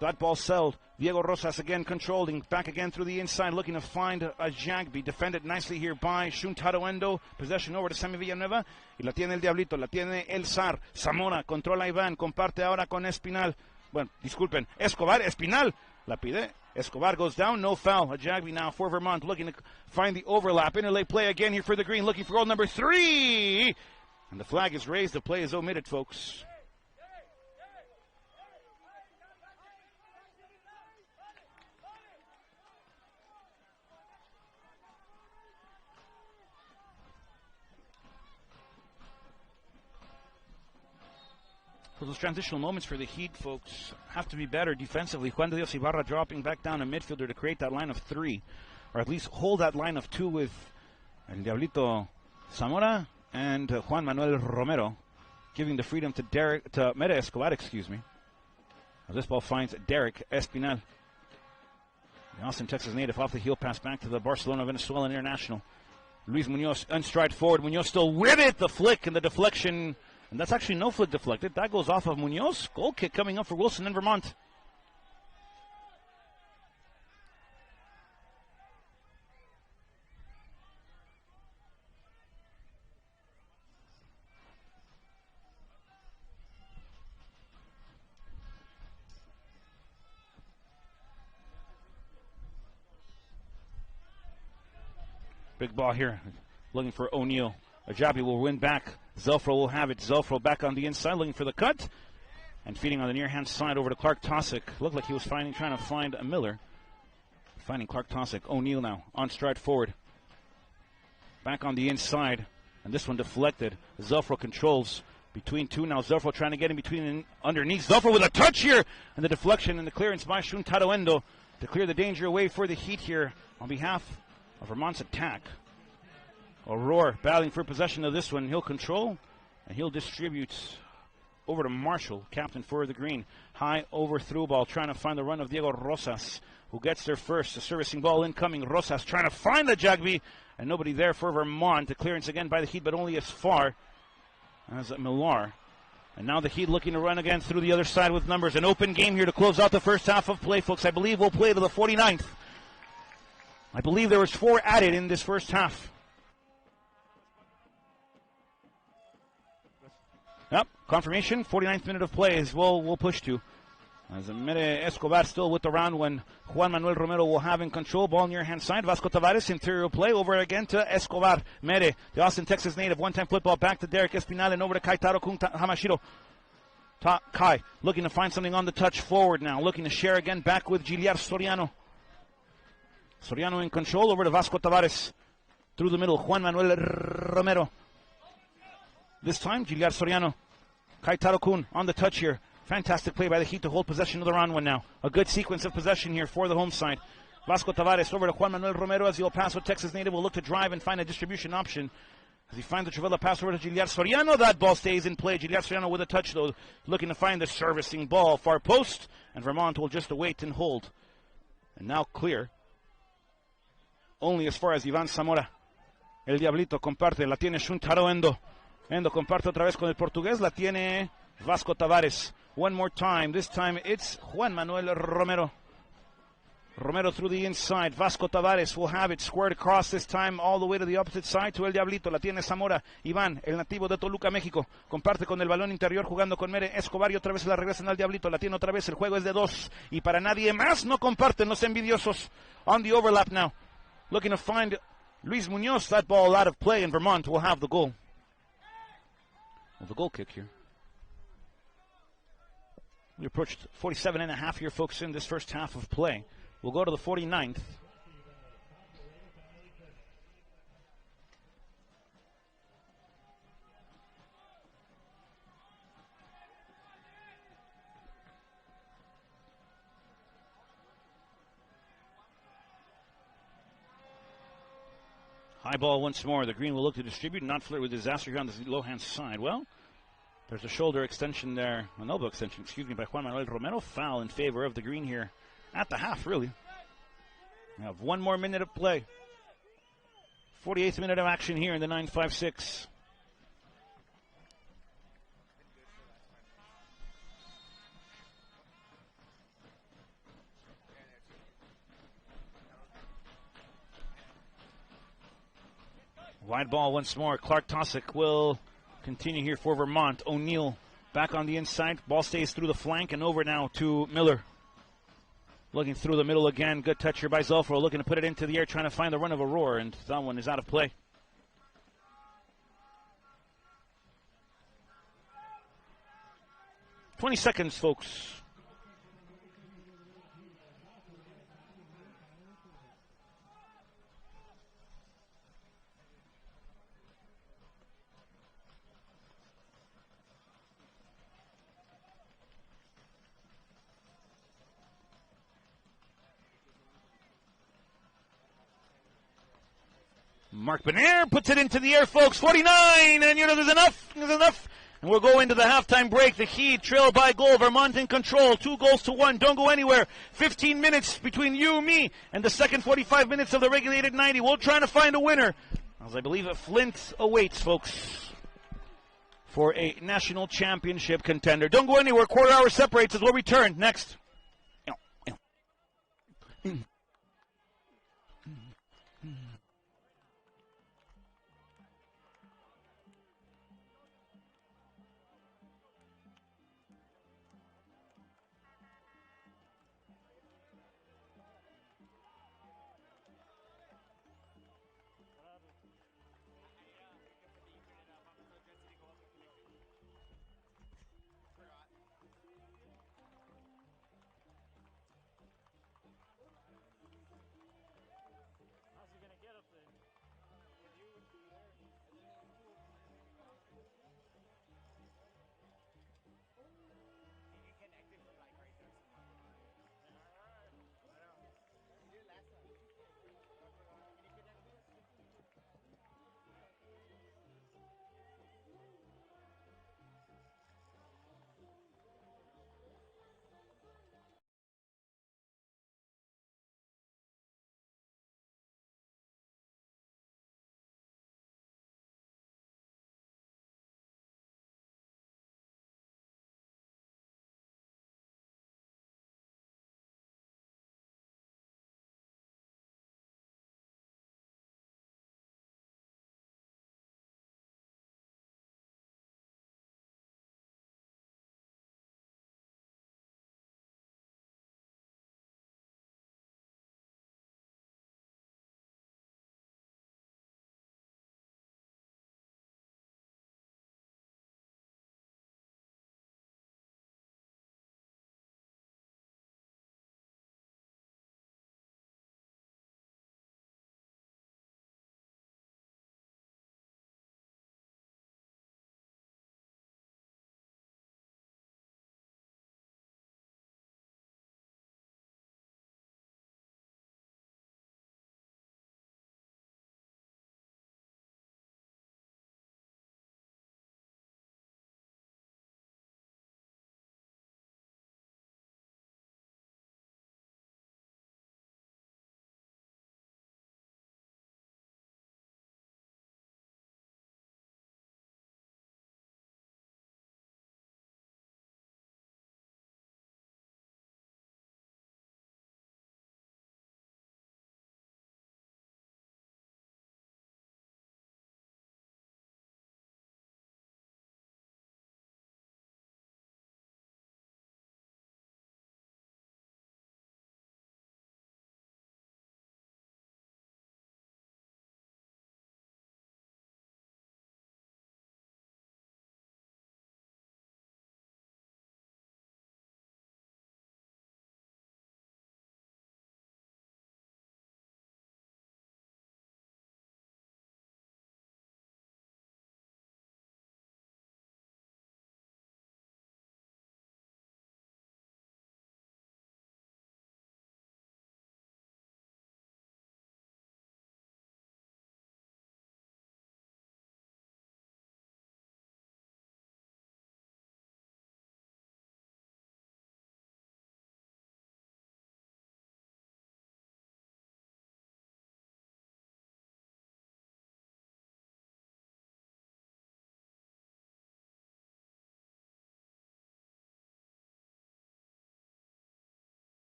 That ball settled. Diego Rosas again controlling. Back again through the inside, looking to find a Jagby. Defended nicely here by Shuntadawendo. Possession over to Semi Villanueva. Y la tiene el Diablito, la tiene el Zar. Zamora controla a Iván, comparte ahora con Espinal. Bueno, disculpen, Escobar, Espinal. La pide. Escobar goes down, no foul. A Jagby now for Vermont, looking to find the overlap. Interlay play again here for the Green, looking for goal number 3. And the flag is raised, the play is omitted, folks. So those transitional moments for the Heat, folks, have to be better defensively. Juan de Dios Ibarra dropping back down a midfielder to create that line of 3, or at least hold that line of 2 with El Diablito Zamora and Juan Manuel Romero, giving the freedom to Mere Escobar, excuse me. As this ball finds Derek Espinal. The Austin, Texas native off the heel pass back to the Barcelona Venezuelan international. Luis Munoz unstride forward. Munoz still with it. The flick and the deflection. And that's actually no flick deflected. That goes off of Munoz. Goal kick coming up for Wilson and Vermont. Big ball here. Looking for O'Neal. Ajabi will win back. Zelfro will have it. Zelfro back on the inside, looking for the cut. And feeding on the near-hand side over to Clark Tosic. Looked like he was trying to find a Miller. Finding Clark Tosic. O'Neal now on stride forward. Back on the inside. And this one deflected. Zelfro controls between two now. Zelfro trying to get in between and underneath. Zelfro with a touch here. And the deflection and the clearance by Shuntadawendo to clear the danger away for the Heat here on behalf of Vermont's attack. Aurora battling for possession of this one. He'll control and he'll distribute over to Marshall, captain for the Green. High over through ball, trying to find the run of Diego Rosas, who gets there first. The servicing ball incoming. Rosas trying to find the Jagby, and nobody there for Vermont. The clearance again by the Heat, but only as far as Millar. And now the Heat looking to run again through the other side with numbers. An open game here to close out the first half of play, folks. I believe we'll play to the 49th. I believe there was 4 added in this first half. Yep, confirmation, 49th minute of play is we'll push to. As Mere Escobar still with the round when Juan Manuel Romero will have in control. Ball near hand side. Vasco Tavares, interior play. Over again to Escobar. Mere, the Austin, Texas native. One-time football back to Derek Espinal and over to Kaitaro Hamashiro. Kai looking to find something on the touch forward now. Looking to share again back with Gilliard Soriano. Soriano in control, over to Vasco Tavares. Through the middle, Juan Manuel Romero. This time, Giliar Soriano. Kaitaro Kun on the touch here. Fantastic play by the Heat to hold possession of the round one now. A good sequence of possession here for the home side. Vasco Tavares over to Juan Manuel Romero as the El Paso, Texas native will look to drive and find a distribution option. As he finds the Travella pass over to Giliar Soriano, that ball stays in play. Giliar Soriano with a touch though, looking to find the servicing ball. Far post, and Vermont will just await and hold. And now clear. Only as far as Ivan Zamora. El Diablito comparte, la tiene Shuntaro Endo. Endo comparte otra vez con el portugués, la tiene Vasco Tavares. One more time, this time it's Juan Manuel Romero. Romero through the inside, Vasco Tavares will have it squared across this time all the way to the opposite side to El Diablito, la tiene Zamora. Iván, el nativo de Toluca, México, comparte con el balón interior jugando con Mere Escobar y otra vez la regresan al Diablito, la tiene otra vez, el juego es de dos y para nadie más, no comparten los envidiosos. On the overlap now, looking to find Luis Munoz, that ball out of play and Vermont will have the goal. Well, the goal kick here. We approached 47 and a half here, folks, in this first half of play. We'll go to the 49th. High ball once more. The green will look to distribute, not flirt with disaster here on the Lohan side. Well, there's a shoulder extension there, an elbow extension, excuse me, by Juan Manuel Romero. Foul in favor of the green here at the half, really. We have one more minute of play. 48th minute of action here in the 9-5-6. Wide ball once more. Clark Tosick will continue here for Vermont. O'Neill back on the inside. Ball stays through the flank and over now to Miller. Looking through the middle again. Good touch here by Zolfro. Looking to put it into the air, trying to find the run of Aurora, and that one is out of play. "20 seconds, folks." Mark Benair puts it into the air, folks. 49, and there's enough. And we'll go into the halftime break. The Heat trail by goal. Vermont in control. 2-1. Don't go anywhere. 15 minutes between you, me, and the second 45 minutes of the regulated 90. We're trying to find a winner, as I believe Flint awaits, folks, for a national championship contender. Don't go anywhere. Quarter hour separates as we'll return next.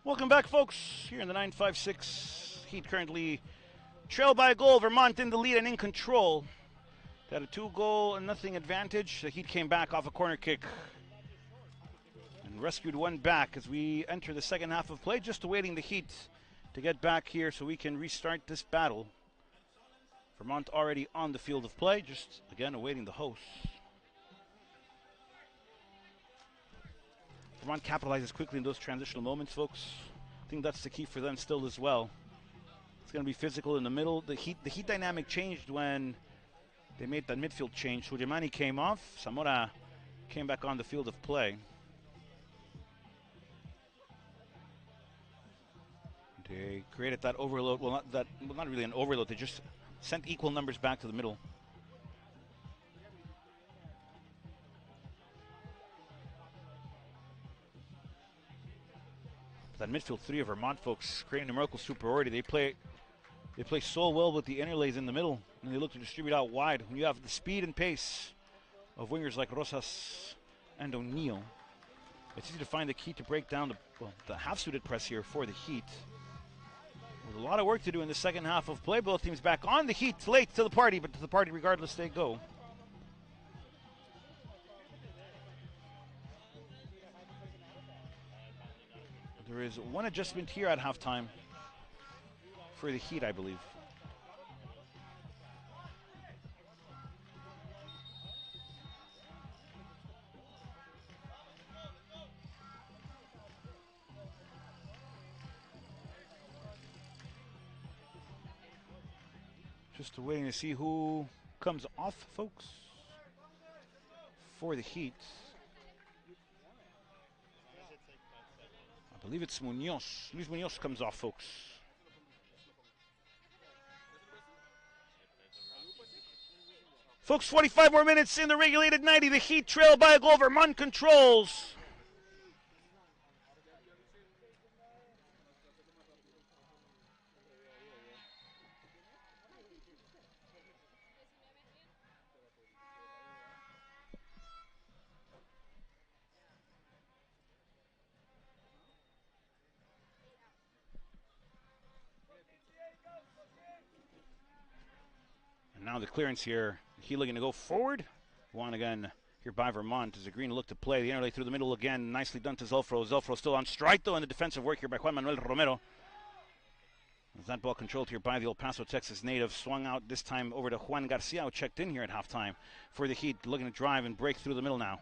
Welcome back, folks, here in the 956. Heat currently trailed by a goal. Vermont in the lead and in control. Got a 2-0-0 advantage. The Heat came back off a corner kick and rescued one back as we enter the second half of play, just awaiting the Heat to get back here so we can restart this battle. Vermont already on the field of play, just again awaiting the hosts. Vermont capitalizes quickly in those transitional moments, folks. I think that's the key for them still as well. It's going to be physical in the middle. The Heat dynamic changed when they made that midfield change. Sulemani came off. Zamora came back on the field of play. They created that overload. Well, not really an overload. They just sent equal numbers back to the middle. That midfield three of Vermont, folks, creating numerical superiority. They play so well with the interlays in the middle, and they look to distribute out wide. When you have the speed and pace of wingers like Rosas and O'Neill, it's easy to find the key to break down the half-suited press here for the Heat. There's a lot of work to do in the second half of play. Both teams back on. The Heat late to the party, but to the party regardless they go. There is one adjustment here at halftime for the Heat, I believe. Just waiting to see who comes off, folks, for the Heat. I believe it's Munoz. Luis Munoz comes off, folks. Folks, 45 more minutes in the regulated 90. The Heat trail by a goal. Vermont controls. And now the clearance here. Heat looking to go forward. One again here by Vermont as the green look to play. The interlay through the middle again. Nicely done to Zelfro. Zelfro still on strike though in the defensive work here by Juan Manuel Romero. As that ball controlled here by the El Paso, Texas native. Swung out this time over to Juan Garcia, who checked in here at halftime for the Heat. Looking to drive and break through the middle now.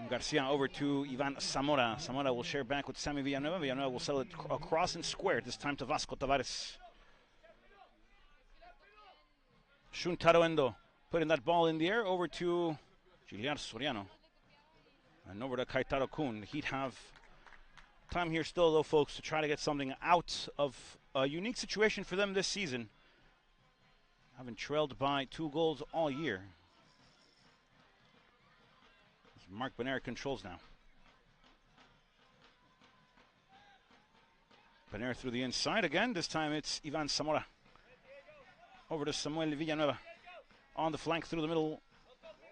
Garcia over to Ivan Zamora. Zamora will share back with Sammy Villanueva. Villanueva will settle it across and square. This time to Vasco Tavares. Shuntaro Endo putting that ball in the air over to Giliar Soriano. And over to Kaitaro Kun. The Heat have time here still, though, folks, to try to get something out of a unique situation for them this season. Having trailed by 2 goals all year. As Mark Benaire controls now. Benaire through the inside again. This time it's Ivan Zamora. Over to Samuel Villanueva. On the flank through the middle.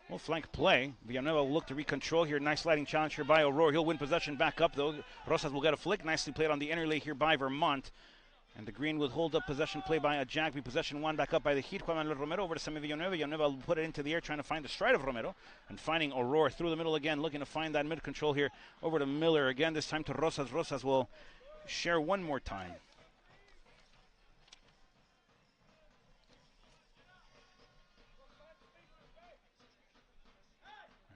Well, flank play. Villanueva will look to recontrol here. Nice sliding challenge here by Aurora. He'll win possession back up, though. Rosas will get a flick. Nicely played on the interlay here by Vermont. And the green will hold up possession play by Ajagby. Possession one back up by the Heat. Juan Manuel Romero over to Samuel Villanueva. Villanueva will put it into the air, trying to find the stride of Romero. And finding Aurora through the middle again. Looking to find that mid-control here. Over to Miller again. This time to Rosas. Rosas will share one more time.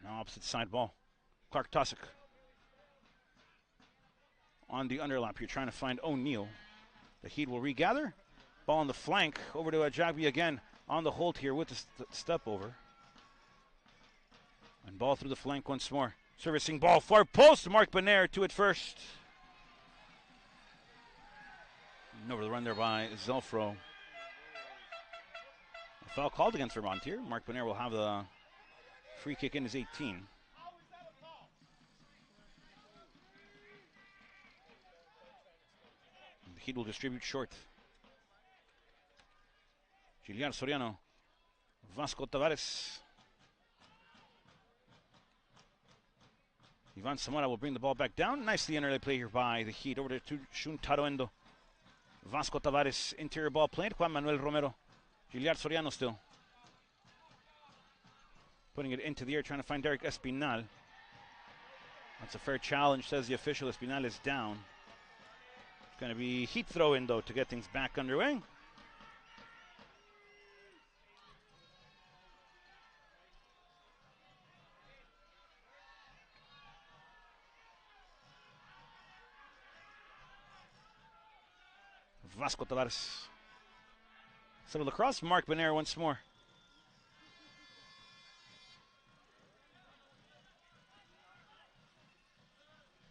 Now opposite side ball. Clark Tosick on the underlap here, trying to find O'Neill. The Heat will regather. Ball on the flank. Over to Ajagby again on the hold here with the step over. And ball through the flank once more. Servicing ball, far post. Mark Benaire to it first. And over the run there by Zelfro. A foul called against Vermont here. Mark Benaire will have the free kick in his 18. The Heat will distribute short. Giliar Soriano. Vasco Tavares. Ivan Zamora will bring the ball back down. Nicely inner play here by the Heat. Over to Shuntaro Endo. Vasco Tavares, interior ball played. Juan Manuel Romero. Giliard Soriano still. Putting it into the air, trying to find Derek Espinal. That's a fair challenge, says the official. Espinal is down. It's going to be Heat throw in, though, to get things back underway. Vasco Tavares. Settled across. Mark Benair once more.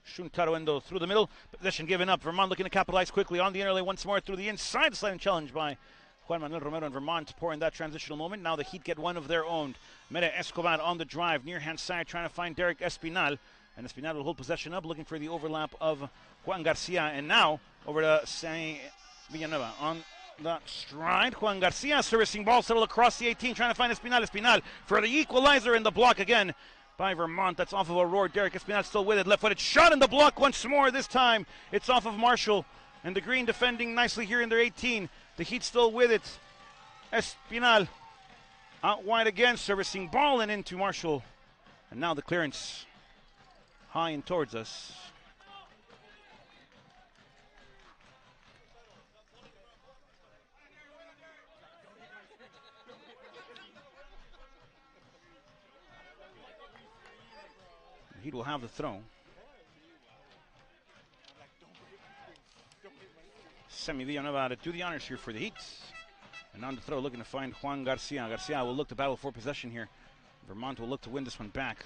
Shuntaro Endo through the middle. Possession given up. Vermont looking to capitalize quickly on the inner lane once more through the inside. Sliding challenge by Juan Manuel Romero, and Vermont pouring that transitional moment. Now the Heat get one of their own. Meta Escobar on the drive. Near hand side trying to find Derek Espinal. And Espinal will hold possession up, looking for the overlap of Juan Garcia. And now over to Saint Villanueva on the stride. Juan Garcia servicing ball, settled across the 18, trying to find Espinal. Espinal for the equalizer in the block again by Vermont. That's off of a roar. Derek Espinal still with it. Left-footed shot in the block once more. This time it's off of Marshall. And the Green defending nicely here in their 18. The Heat still with it. Espinal out wide again, servicing ball and into Marshall. And now the clearance high and towards us. The Heat will have the throw. Semi Villanueva to do the honors here for the Heat. And on the throw, looking to find Juan Garcia. Garcia will look to battle for possession here. Vermont will look to win this one back.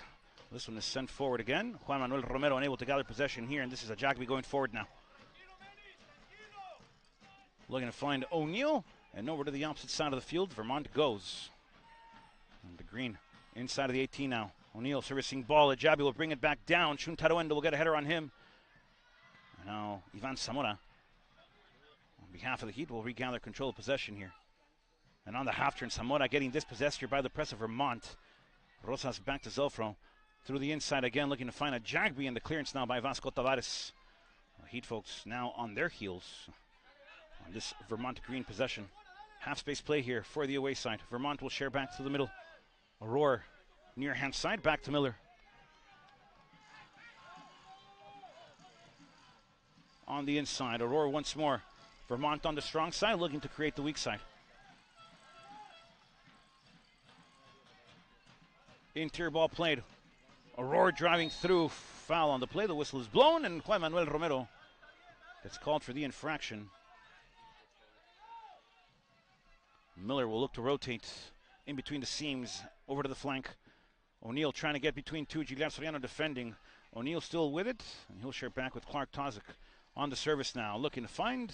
This one is sent forward again. Juan Manuel Romero unable to gather possession here, and this is a Jacoby going forward now. Looking to find O'Neal, and over to the opposite side of the field, Vermont goes. And the Green inside of the 18 now. O'Neal servicing ball. Ajabi will bring it back down. Shuntaro Endo will get a header on him. And now Ivan Zamora, on behalf of the Heat, will regather control of possession here. And on the half turn, Zamora getting dispossessed here by the press of Vermont. Rosas back to Zofro. Through the inside again, looking to find a Jagby, and the clearance now by Vasco Tavares. Heat folks now on their heels on this Vermont Green possession. Half space play here for the away side. Vermont will share back to the middle. Aurora near hand side, back to Miller. On the inside, Aurora once more. Vermont on the strong side, looking to create the weak side. Interior ball played. Aurora driving through, foul on the play. The whistle is blown, and Juan Manuel Romero gets called for the infraction. Miller will look to rotate in between the seams over to the flank. O'Neal trying to get between two. Giliard Soriano defending. O'Neal still with it, and he'll share back with Clark Tozic on the service now. Looking to find,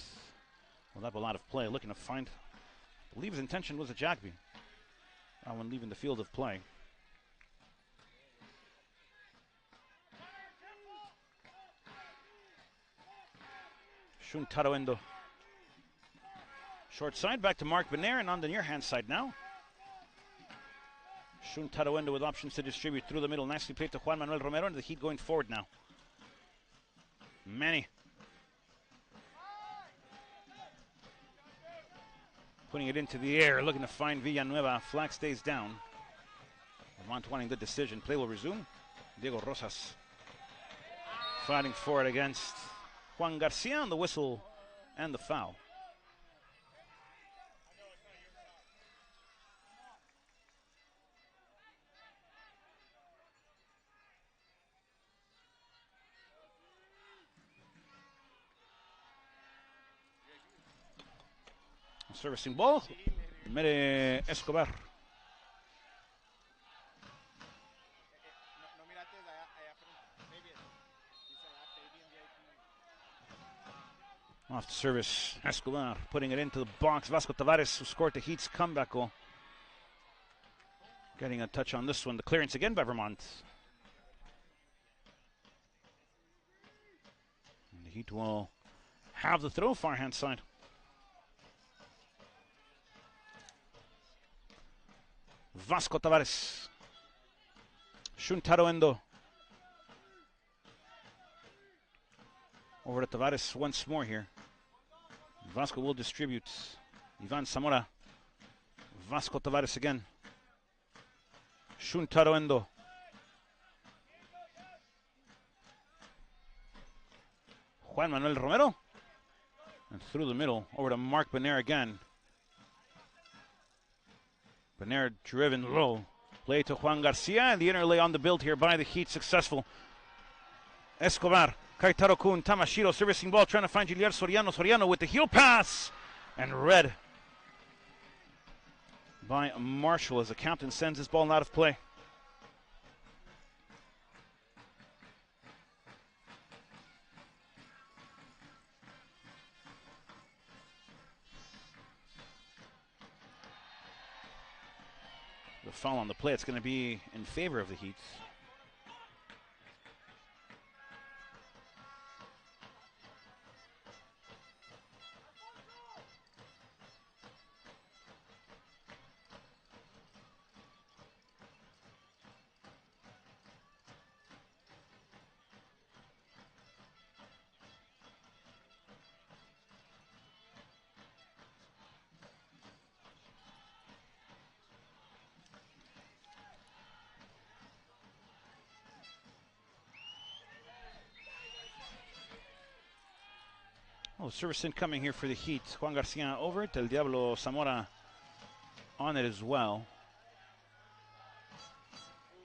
well, that a lot of play. Looking to find, I believe his intention was a Jagby. That one leaving the field of play. Shuntaro Endo. Short side, back to Mark Benair, and on the near hand side now. Shuntaro Endo with options to distribute through the middle. Nicely played to Juan Manuel Romero, and the Heat going forward now. Manny. Putting it into the air, looking to find Villanueva. Flag stays down. Vermont wanting the decision. Play will resume. Diego Rosas fighting for it against Juan Garcia on the whistle and the foul. Servicing ball, Mere Escobar. Off the service, Escobar putting it into the box. Vasco Tavares, who scored the Heat's comeback goal, getting a touch on this one. The clearance again by Vermont. And the Heat will have the throw, far hand side. Vasco Tavares. Shuntaro Endo. Over to Tavares once more here. Vasco will distribute. Ivan Zamora. Vasco Tavares again. Shuntaro Endo. Juan Manuel Romero. And through the middle, over to Mark Benair again. Benair driven low. Play to Juan Garcia, and the interlay on the build here by the Heat successful. Escobar, Kaitaro Kun, Tamashiro servicing ball, trying to find Giliar Soriano. Soriano with the heel pass, and read by Marshall as the captain sends his ball out of play. The foul on the play, it's going to be in favor of the Heat. Oh, service incoming here for the Heat. Juan Garcia over it. El Diablo Zamora on it as well.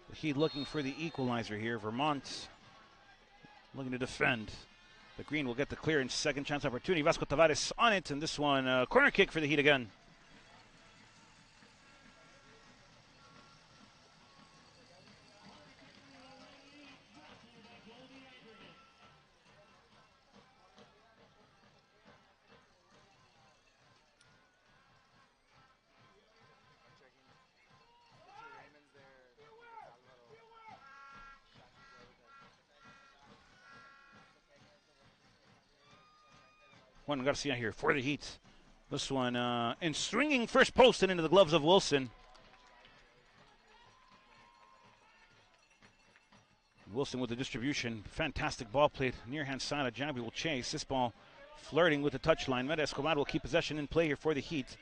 The Heat looking for the equalizer here. Vermont looking to defend. The Green will get the clearance. Second chance opportunity. Vasco Tavares on it. And this one, corner kick for the Heat again. Juan Garcia here for the Heat. This one in swinging first post and into the gloves of Wilson. Wilson with the distribution. Fantastic ball played near hand side. Jabby will chase. This ball flirting with the touchline. Meta Escobar will keep possession in play here for the Heat.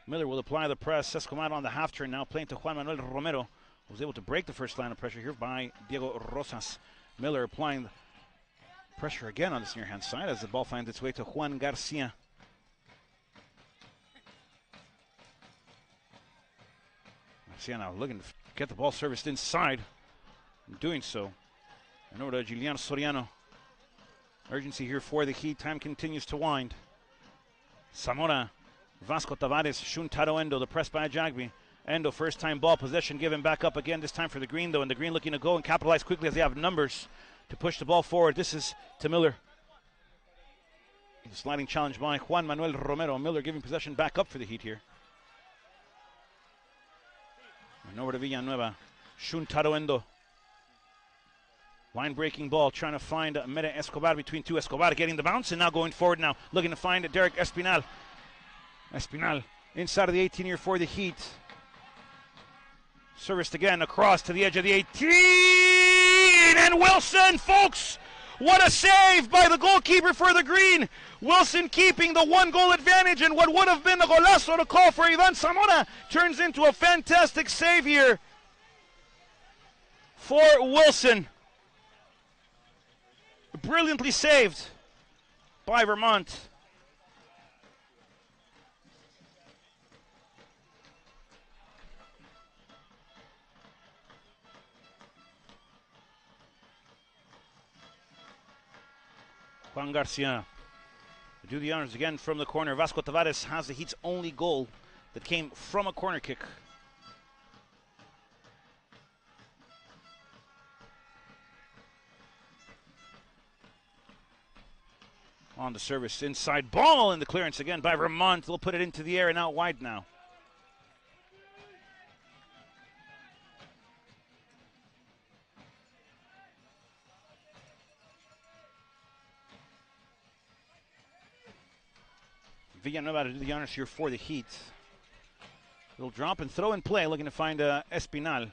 Miller will apply the press. Escobar on the half turn now playing to Juan Manuel Romero. Was able to break the first line of pressure here by Diego Rosas. Miller applying the pressure again on this near hand side as the ball finds its way to Juan Garcia. Garcia now looking to get the ball serviced inside. In doing so. And over to Gilian Soriano. Urgency here for the Heat. Time continues to wind. Zamora, Vasco Tavares, Shuntaro Endo, the press by Jagby. Endo, first time ball possession given back up again, this time for the Green though, and the Green looking to go and capitalize quickly as they have numbers to push the ball forward. This is to Miller. The sliding challenge by Juan Manuel Romero. Miller giving possession back up for the Heat here. And over to Villanueva. Shuntaro Endo. Line breaking ball, trying to find Meta Escobar between two. Escobar getting the bounce and now going forward now. Looking to find Derek Espinal. Espinal inside of the 18 here for the Heat. Serviced again across to the edge of the 18. And Wilson, folks, what a save by the goalkeeper for the Green. Wilson keeping the 1-goal advantage, and what would have been a golazo to call for Ivan Zamora turns into a fantastic save here for Wilson. Brilliantly saved by Vermont. Juan Garcia to do the honors again from the corner. Vasco Tavares has the Heat's only goal that came from a corner kick. On the service, inside ball, and the clearance again by Vermont. They'll put it into the air and out wide now. Villanueva to do the honors here for the Heat. Little drop and throw in play, looking to find Espinal.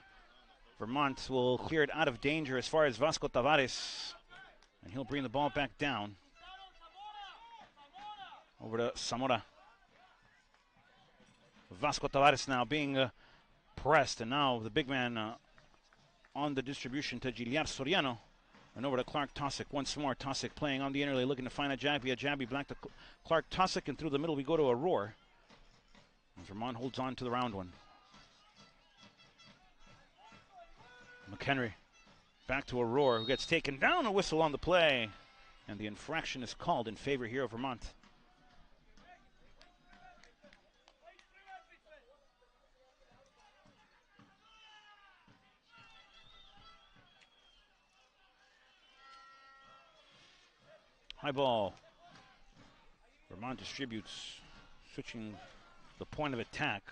Vermont will clear it out of danger as far as Vasco Tavares, and he'll bring the ball back down. Over to Zamora. Vasco Tavares now being pressed, and now the big man on the distribution to Giliar Soriano. And over to Clark Tosick once more. Tosick playing on the inner lane, looking to find a Jabby. A Jabby back to Clark Tosick, and through the middle we go to Aurora. Vermont holds on to the round one. McHenry back to Aurora, who gets taken down. A whistle on the play, and the infraction is called in favor here of Vermont. High ball. Vermont distributes, switching the point of attack.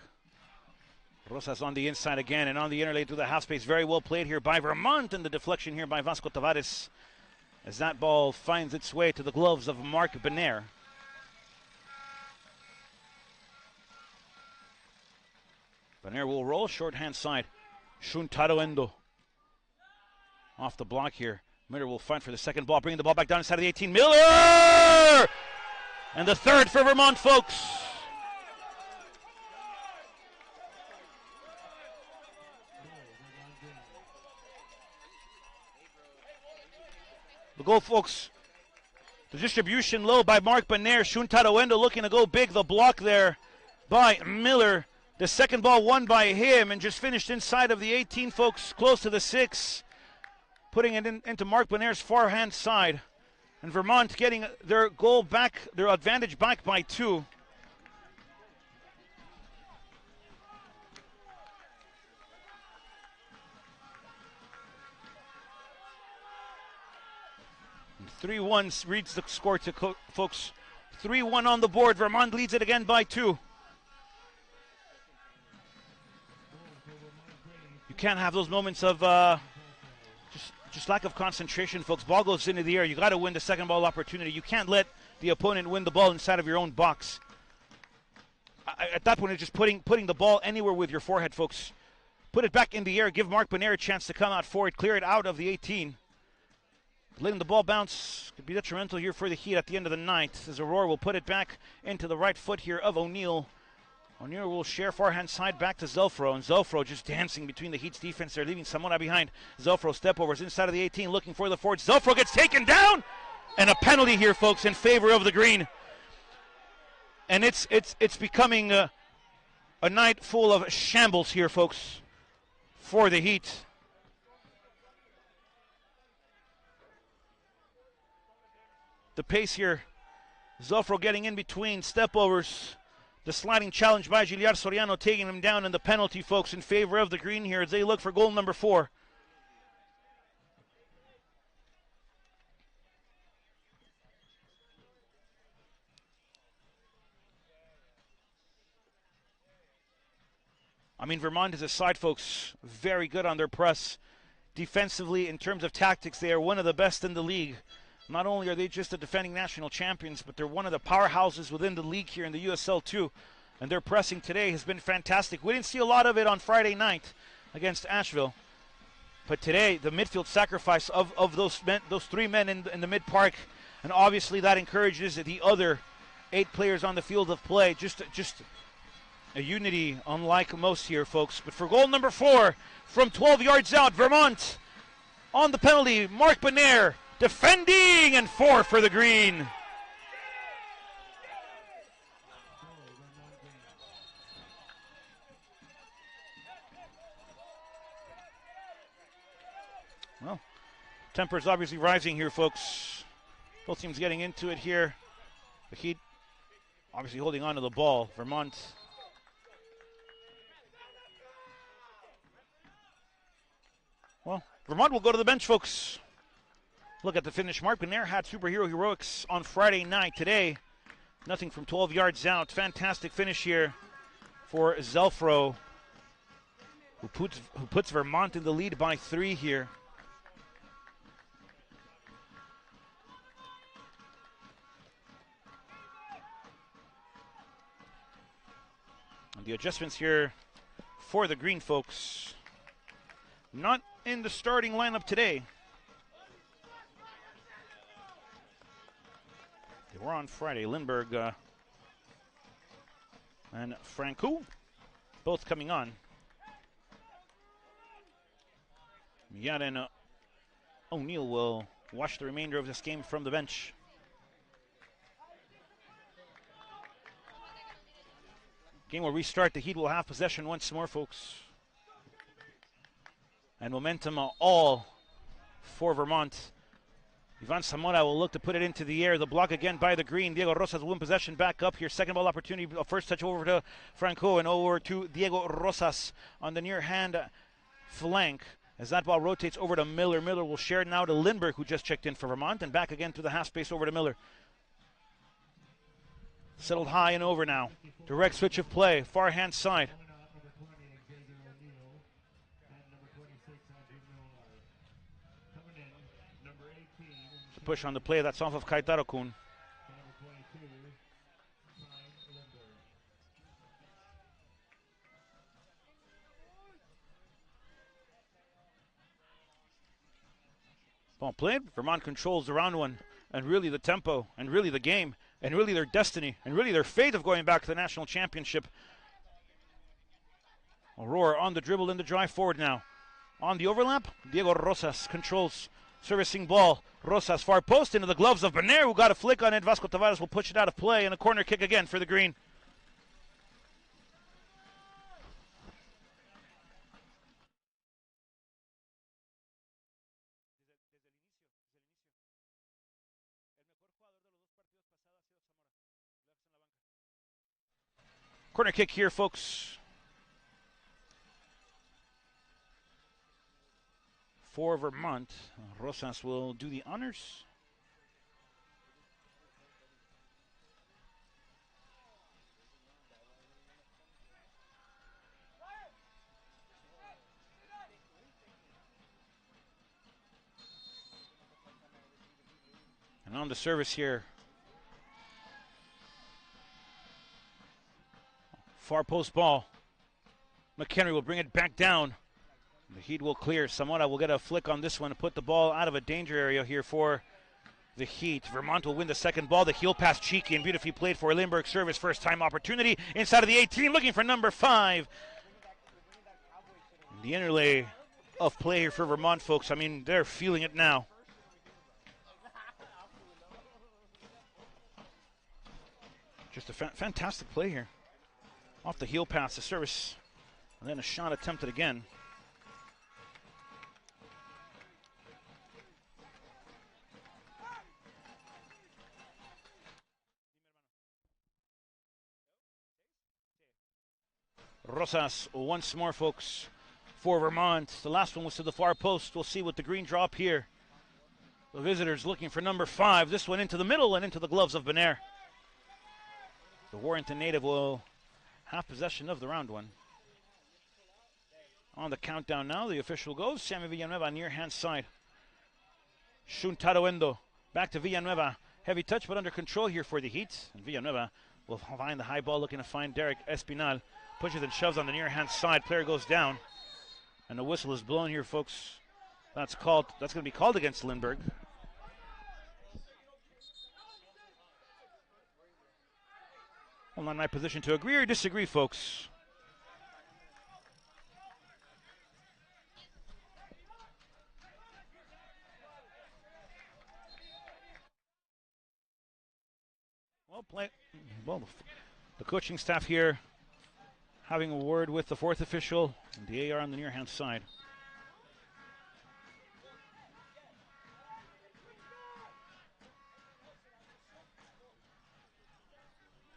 Rosas on the inside again, and on the inner lane through the half space. Very well played here by Vermont, and the deflection here by Vasco Tavares as that ball finds its way to the gloves of Mark Benair. Benair will roll, short hand side. Shuntaro Endo off the block here. Miller will fight for the second ball, bringing the ball back down inside of the 18. Miller! And the third for Vermont, folks. The goal, folks. The distribution low by Mark Benair. Shuntaro Endo looking to go big. The block there by Miller. The second ball won by him and just finished inside of the 18, folks, close to the 6. Putting it into Mark Benair's far hand side. And Vermont getting their goal back, their advantage back by 2. And 3-1 reads the score to folks. 3-1 on the board. Vermont leads it again by 2. You can't have those moments of just lack of concentration, folks. Ball goes into the air. You got to win the second ball opportunity. You can't let the opponent win the ball inside of your own box. At that point, it's just putting the ball anywhere with your forehead, folks. Put it back in the air. Give Mark Benair a chance to come out forward. Clear it out of the 18. Letting the ball bounce could be detrimental here for the Heat at the end of the ninth, as Aurora will put it back into the right foot here of O'Neill. O'Neill will share forehand side back to Zelfro, and Zelfro just dancing between the Heat's defense. They're leaving Zamora behind. Zelfro step overs inside of the 18, looking for the forward. Zelfro gets taken down, and a penalty here, folks, in favor of the green. And it's becoming a night full of shambles here, folks, for the Heat. The pace here, Zelfro getting in between step overs. The sliding challenge by Giliar Soriano taking him down, and the penalty, folks, in favor of the green here as they look for goal number 4. I mean, Vermont is a side, folks, very good on their press. Defensively, in terms of tactics, they are one of the best in the league. Not only are they just the defending national champions, but they're one of the powerhouses within the league here in the USL2. And their pressing today has been fantastic. We didn't see a lot of it on Friday night against Asheville. But today, the midfield sacrifice of those 3 men in the mid-park, and obviously that encourages the other 8 players on the field of play. Just a unity unlike most here, folks. But for goal number 4, from 12 yards out, Vermont on the penalty. Mark Benair defending, and 4 for the green. Well, temper's obviously rising here, folks. Both teams getting into it here. The Heat obviously holding on to the ball. Vermont will go to the bench, folks. Look at the finish. Mark Benair had superhero heroics on Friday night. Today, nothing from 12 yards out. Fantastic finish here for Zelfro, who puts Vermont in the lead by 3 here. And the adjustments here for the green, folks. Not in the starting lineup today. They were on Friday. Lindbergh and Franco, both coming on. Miata and O'Neill will watch the remainder of this game from the bench. Game will restart. The Heat will have possession once more, folks. And momentum all for Vermont. Ivan Zamora will look to put it into the air. The block again by the green. Diego Rosas will win possession back up here. Second ball opportunity. First touch over to Franco and over to Diego Rosas on the near hand flank. As that ball rotates over to Miller. Miller will share it now to Lindbergh, who just checked in for Vermont, and back again through the half space over to Miller. Settled high and over now. Direct switch of play. Far hand side. Push on the play. That's off of Kaitaro-kun. Ball played. Vermont controls the round one, and really the tempo, and really the game, and really their destiny, and really their fate of going back to the national championship. Aurora on the dribble in the drive forward now. On the overlap, Diego Rosas controls. Servicing ball. Rosas far post into the gloves of Benair, who got a flick on it. Vasco Tavares will push it out of play, and a corner kick again for the green. Corner kick here, folks. For Vermont, Rosas will do the honors. And on the service here, far post ball. McHenry will bring it back down. The Heat will clear. Zamora will get a flick on this one to put the ball out of a danger area here for the Heat. Vermont will win the second ball. The heel pass cheeky and beautifully played for Lindbergh. Service first time opportunity inside of the 18, looking for number 5. The interlay of play here for Vermont, folks. I mean, they're feeling it now. Just a fantastic play here. Off the heel pass, the service, and then a shot attempted again. Rosas once more, folks, for Vermont. The last one was to the far post. We'll see what the green drop here. The visitors looking for number 5. This one into the middle and into the gloves of Benair. The Warrington native will have possession of the round one. On the countdown now, the official goes. Sammy Villanueva near hand side. Shuntaro Endo back to Villanueva. Heavy touch but under control here for the Heat. And Villanueva will find the high ball, looking to find Derek Espinal. Pushes and shoves on the near hand side. Player goes down. And the whistle is blown here, folks. That's going to be called against Lindbergh. Well, not in my position to agree or disagree, folks. Well, the coaching staff here having a word with the fourth official, and the AR on the near hand side.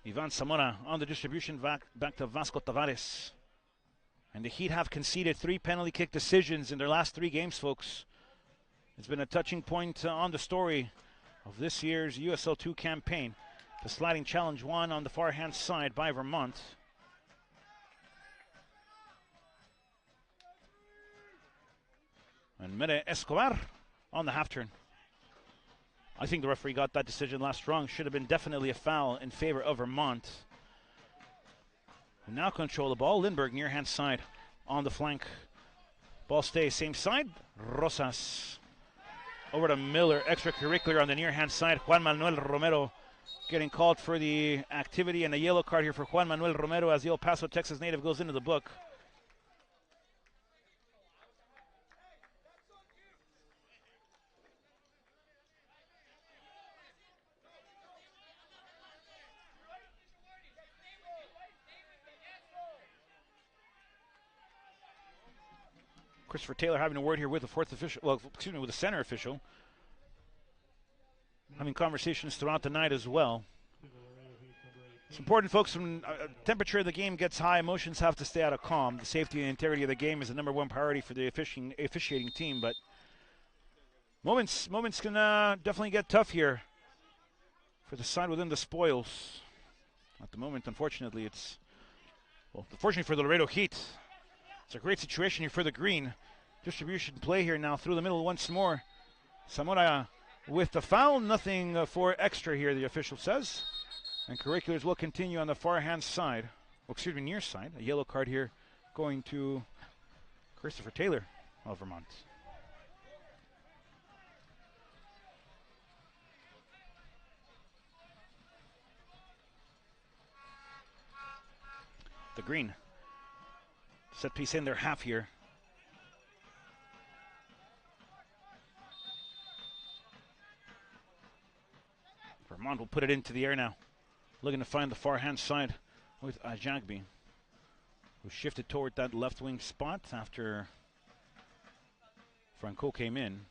Ivan Zamora on the distribution back to Vasco Tavares. And the Heat have conceded 3 penalty kick decisions in their last 3 games, folks. It's been a touching point on the story of this year's USL2 campaign. The sliding challenge won on the far hand side by Vermont. And Mere Escobar on the half turn. I think the referee got that decision last wrong. Should have been definitely a foul in favor of Vermont. Who now control the ball. Lindbergh near hand side on the flank. Ball stays same side. Rosas over to Miller. Extracurricular on the near hand side. Juan Manuel Romero getting called for the activity, and a yellow card here for Juan Manuel Romero as the El Paso, Texas native goes into the book. Christopher Taylor having a word here with the fourth official, well, excuse me, with the center official. Having conversations throughout the night as well. It's important, folks, when temperature of the game gets high, emotions have to stay out of calm. The safety and integrity of the game is the number one priority for the officiating team, but moments can definitely get tough here for the side within the spoils. At the moment, unfortunately, it's, well, unfortunately for the Laredo Heat, it's a great situation here for the green. Distribution play here now through the middle once more. Zamora with the foul, nothing for extra here, the official says. And curriculars will continue on the far hand side, near side. A yellow card here going to Christopher Taylor of Vermont. The green. Set piece in their half here. Vermont will put it into the air now. Looking to find the far hand side with Ajagbi, who shifted toward that left wing spot after Franco came in.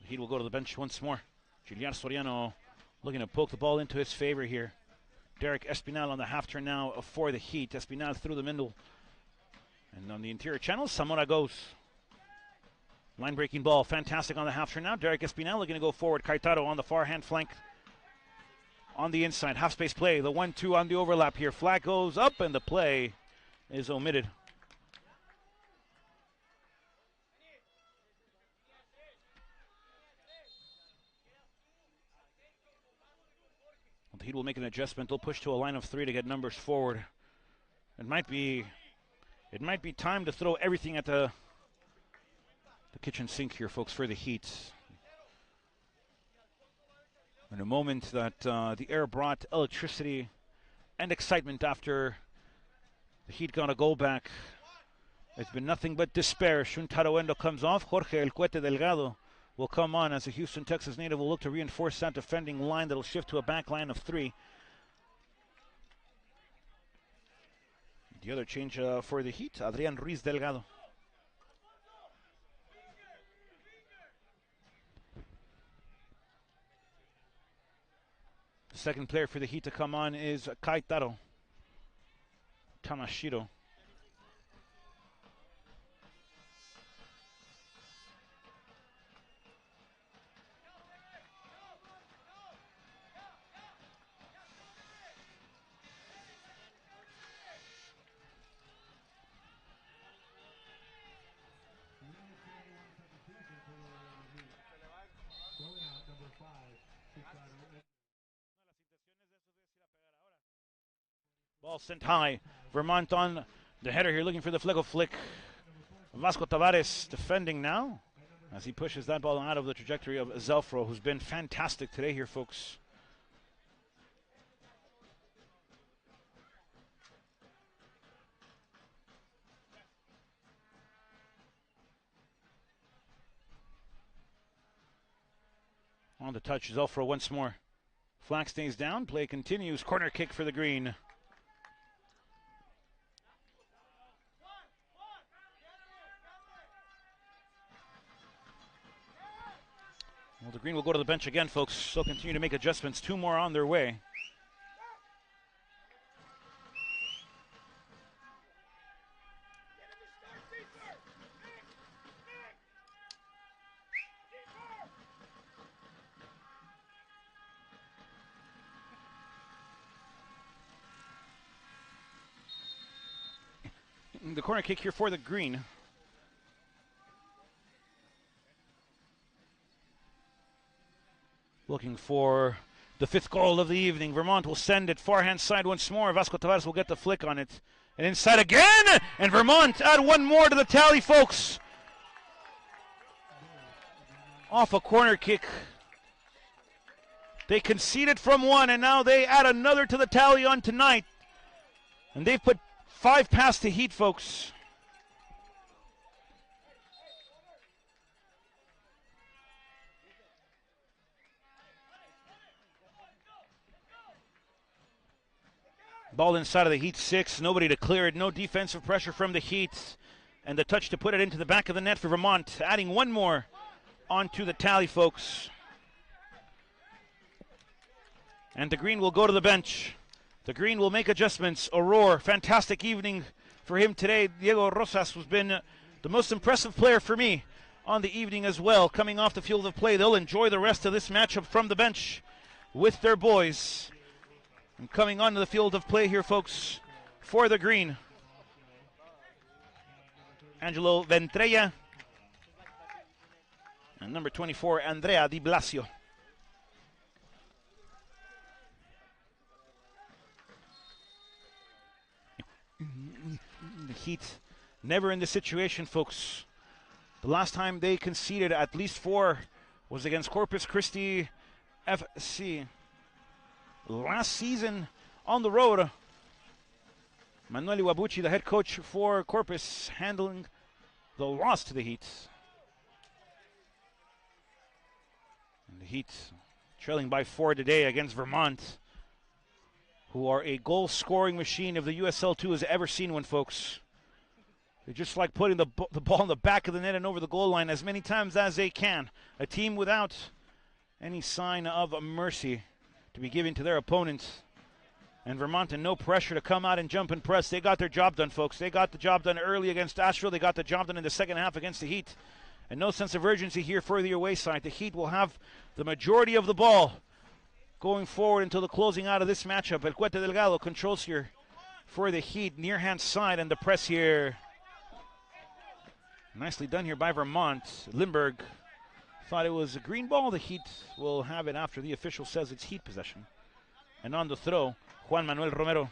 The Heat will go to the bench once more. Giliar Soriano looking to poke the ball into his favor here. Derek Espinal on the half turn now for the Heat. Espinal through the middle. And on the interior channel, Zamora goes. Line breaking ball, fantastic on the half turn now. Derek Espinal looking to go forward. Caetaro on the far hand flank. On the inside, half space play. The 1-2 on the overlap here. Flag goes up and the play is omitted. The Heat will make an adjustment. They'll push to a line of three to get numbers forward. It might be time to throw everything at the kitchen sink here, folks, for the Heat. In a moment that the air brought electricity and excitement after the Heat got a goal back. It's been nothing but despair. Shuntaro Endo comes off. Jorge El Cuete Delgado will come on as a Houston, Texas native will look to reinforce that defending line that'll shift to a back line of three. The other change for the Heat, Adrian Ruiz Delgado. The second player for the Heat to come on is Caetaro Tamashiro. Ball sent high. Vermont on the header here, looking for the Flego flick. Vasco Tavares defending now as he pushes that ball out of the trajectory of Zelfro, who's been fantastic today here, folks. On the touch, Zelfro once more. Flag stays down, play continues. Corner kick for the green. Well, the green will go to the bench again, folks. They'll continue to make adjustments. Two more on their way. The corner kick here for the green. Looking for the fifth goal of the evening. Vermont will send it forehand side once more. Vasco Tavares will get the flick on it. And inside again! And Vermont add one more to the tally, folks. Off a corner kick. They conceded from one, and now they add another to the tally on tonight. And they've put 5 past the Heat, folks. Ball inside of the Heat 6. Nobody to clear it. No defensive pressure from the Heat. And the touch to put it into the back of the net for Vermont. Adding one more onto the tally, folks. And the Green will go to the bench. The Green will make adjustments. Aurora, fantastic evening for him today. Diego Rosas has been the most impressive player for me on the evening as well. Coming off the field of play, they'll enjoy the rest of this matchup from the bench with their boys. And coming onto the field of play here, folks, for the Green, Angelo Ventrella and number 24, Andrea Di Blasio. The Heat never in this situation, folks. The last time they conceded at least 4 was against Corpus Christi FC. Last season on the road, Manuel Iwabuchi, the head coach for Corpus, handling the loss to the Heat. And the Heat trailing by 4 today against Vermont, who are a goal-scoring machine if the USL2 has ever seen one, folks. They just like putting the ball in the back of the net and over the goal line as many times as they can. A team without any sign of mercy to be given to their opponents. And Vermont in no pressure to come out and jump and press. They got their job done, folks. They got the job done early against Asheville. They got the job done in the second half against the Heat. And no sense of urgency here for the away side. The Heat will have the majority of the ball going forward until the closing out of this matchup. El Cuete Delgado controls here for the Heat. Near hand side, and the press here. Nicely done here by Vermont. Lindbergh thought it was a green ball. The Heat will have it after the official says it's Heat possession. And on the throw, Juan Manuel Romero.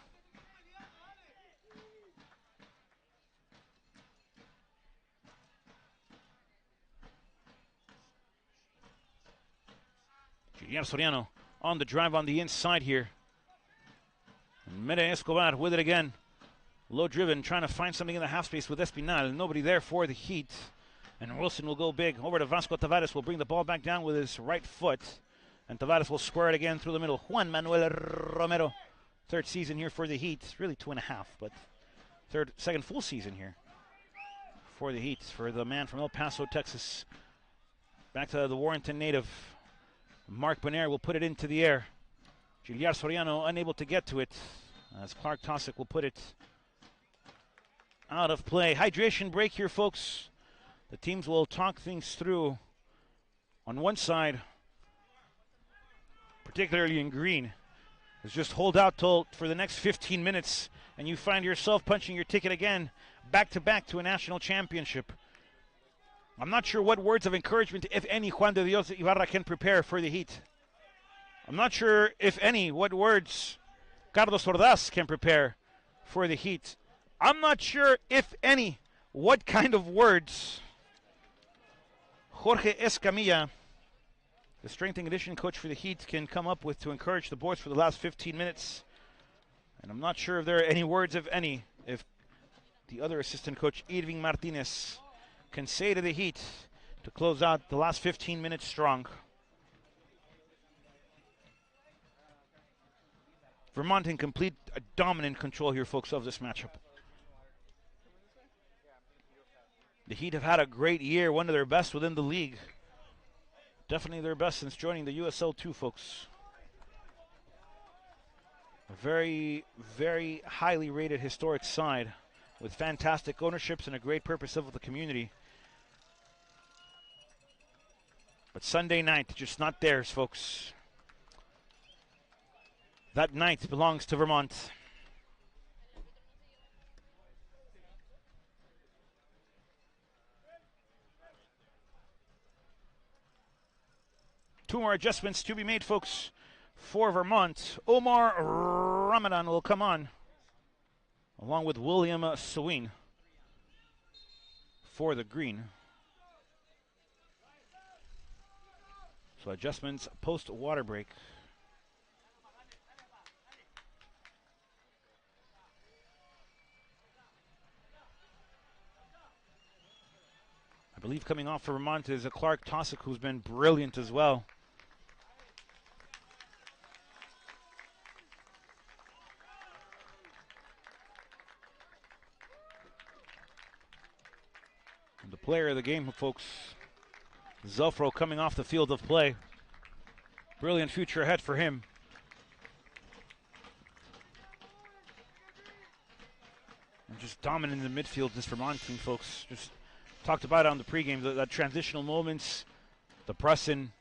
Julian Soriano on the drive on the inside here. And Mede Escobar with it again. Low driven, trying to find something in the half space with Espinal. Nobody there for the Heat. And Wilson will go big. Over to Vasco Tavares. Will bring the ball back down with his right foot. And Tavares will square it again through the middle. Juan Manuel Romero. 3rd season here for the Heat. Really 2.5, but second full season here for the Heat. For the man from El Paso, Texas. Back to the Warrenton native. Mark Bonaire will put it into the air. Giliar Soriano unable to get to it, as Clark Tosick will put it out of play. Hydration break here, folks. The teams will talk things through. On one side, particularly in green, is just hold out for the next 15 minutes, and you find yourself punching your ticket again, back-to-back to a national championship. I'm not sure what words of encouragement, if any, Juan de Dios Ibarra can prepare for the Heat. I'm not sure, if any, what words Carlos Ordaz can prepare for the Heat. I'm not sure, if any, what kind of words Jorge Escamilla, the strength and conditioning coach for the Heat, can come up with to encourage the boys for the last 15 minutes. And I'm not sure if there are any words, if any, if the other assistant coach, Irving Martinez, can say to the Heat to close out the last 15 minutes strong. Vermont in complete dominant control here, folks, of this matchup. The Heat have had a great year, one of their best within the league. Definitely their best since joining the USL2, folks. A very, very highly rated historic side with fantastic ownerships and a great purpose of the community. But Sunday night, just not theirs, folks. That night belongs to Vermont. Two more adjustments to be made, folks, for Vermont. Omar Ramadan will come on, along with William Sawin for the Green. So adjustments post water break. believe coming off for Vermont is a Clark Tosick, who's been brilliant as well. And the player of the game, folks, Zelfro, coming off the field of play. Brilliant future ahead for him. And just dominant in the midfield, this Vermont team, folks. Just talked about it on the pregame, the transitional moments, the pressing.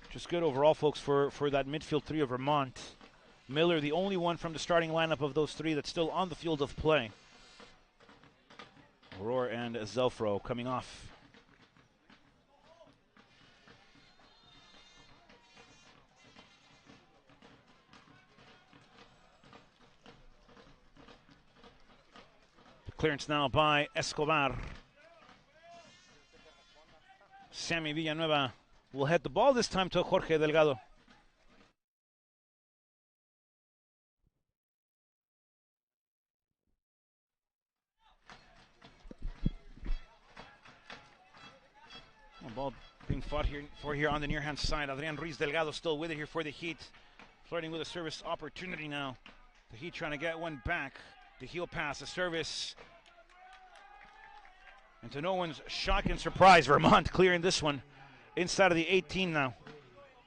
Just good overall, folks, for that midfield three of Vermont. Miller, the only one from the starting lineup of those three that's still on the field of play. Aurora and Zelfro coming off. The clearance now by Escobar. Sammy Villanueva will head the ball this time to Jorge Delgado. Ball being fought here on the near hand side. Adrian Ruiz Delgado still with it here for the Heat. Flirting with a service opportunity now. The Heat trying to get one back. The heel pass, a service. And to no one's shock and surprise, Vermont clearing this one inside of the 18 now.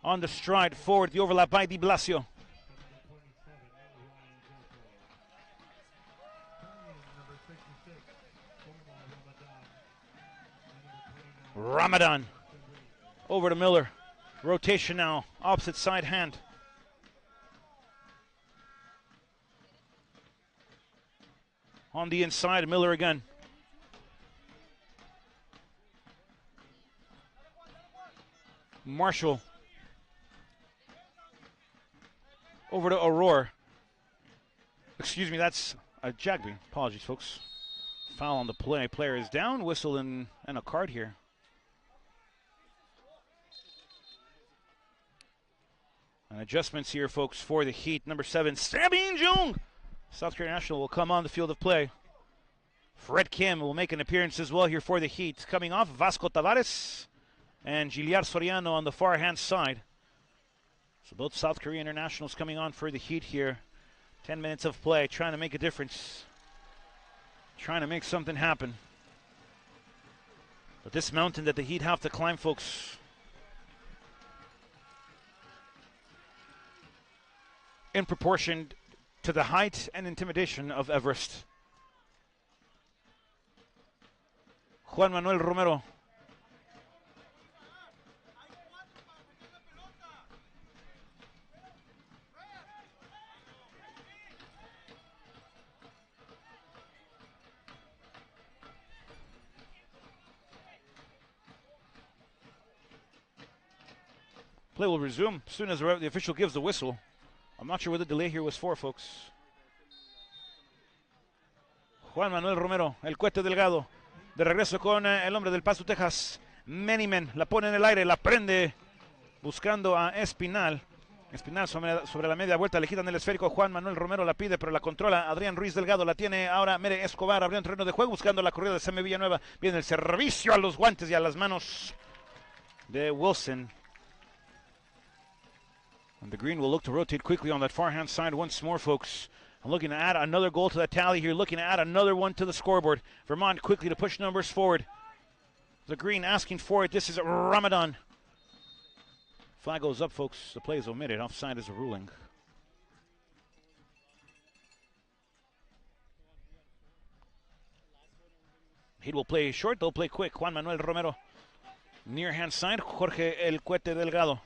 On the stride forward, the overlap by Di Blasio. Ramadan over to Miller. Rotation now, opposite side hand. On the inside, Miller again. Marshall over to Aurora. Excuse me, that's a Jagby. Apologies, folks. Foul on the play. Player is down. Whistle and a card here. And adjustments here, folks, for the Heat. Number 7, Sabine Jung. South Korea National will come on the field of play. Fred Kim will make an appearance as well here for the Heat. Coming off, Vasco Tavares and Giliar Soriano on the far-hand side. So both South Korea internationals coming on for the Heat here. 10 minutes of play, trying to make a difference. Trying to make something happen. But this mountain that the Heat have to climb, folks, in proportion to the height and intimidation of Everest. Juan Manuel Romero. Play will resume as soon as the official gives the whistle. I'm not sure what the delay here was for, folks. Juan Manuel Romero, el Cuete Delgado. De regreso con el hombre del Paso, Texas. Menimen la pone en el aire, la prende buscando a Espinal. Espinal sobre la media vuelta, le quitan el esférico. Juan Manuel Romero la pide, pero la controla Adrián Ruiz Delgado. La tiene ahora Mere Escobar, abrió un terreno de juego buscando la corrida de Sammy Villanueva. Viene el servicio a los guantes y a las manos de Wilson. And the green will look to rotate quickly on that far-hand side once more, folks. I'm looking to add another goal to the tally here, looking to add another one to the scoreboard. Vermont quickly to push numbers forward. The green asking for it. This is Ramadan. Flag goes up, folks. The play is omitted. Offside is a ruling. He will play short, they'll play quick. Juan Manuel Romero. Near hand side, Jorge El Cuete Delgado.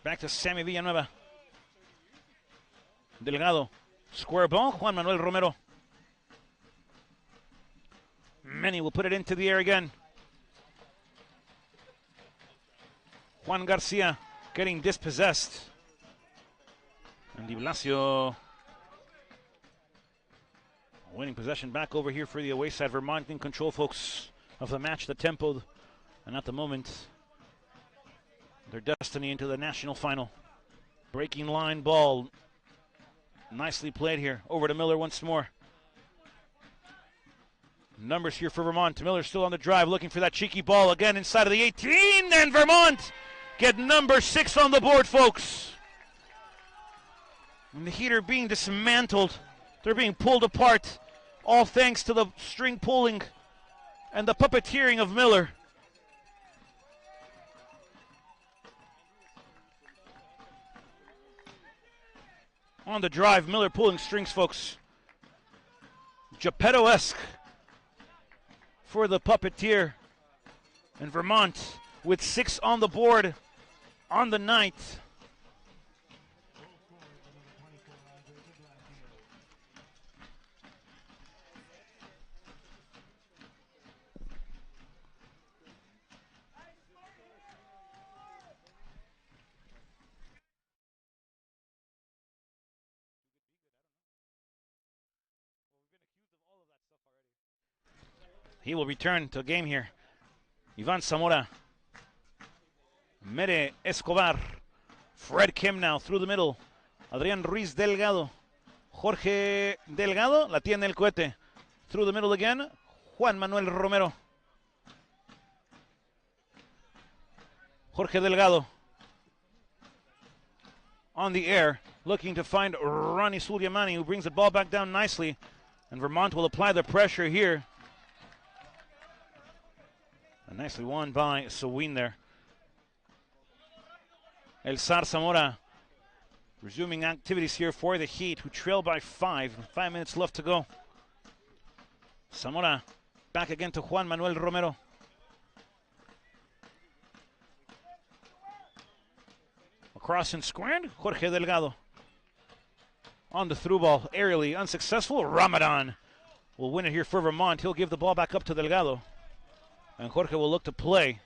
Back to Sammy Villanueva. Delgado. Square ball. Juan Manuel Romero. Many will put it into the air again. Juan Garcia getting dispossessed. And Di Blasio winning possession back over here for the away side. Vermont in control, folks, of the match, the tempo, and at the moment, their destiny into the national final. Breaking line ball. Nicely played here. Over to Miller once more. Numbers here for Vermont. Miller still on the drive, looking for that cheeky ball again inside of the 18, and Vermont get number 6 on the board, folks. And the Heat are being dismantled. They're being pulled apart, all thanks to the string pulling and the puppeteering of Miller. On the drive, Miller pulling strings, folks. Geppetto-esque for the puppeteer. And Vermont with 6 on the board on the night. He will return to the game here. Ivan Zamora. Mere Escobar. Fred Kim now through the middle. Adrián Ruiz Delgado. Jorge Delgado. La tiene el cohete. Through the middle again. Juan Manuel Romero. Jorge Delgado. On the air. Looking to find Ronnie Suliamani, who brings the ball back down nicely. And Vermont will apply the pressure here. And nicely won by Sawin there. El Zar Zamora resuming activities here for the Heat, who trail by 5. 5 minutes left to go. Zamora back again to Juan Manuel Romero. Across and squared, Jorge Delgado. On the through ball, aerially unsuccessful. Ramadan will win it here for Vermont. He'll give the ball back up to Delgado. And Jorge will look to play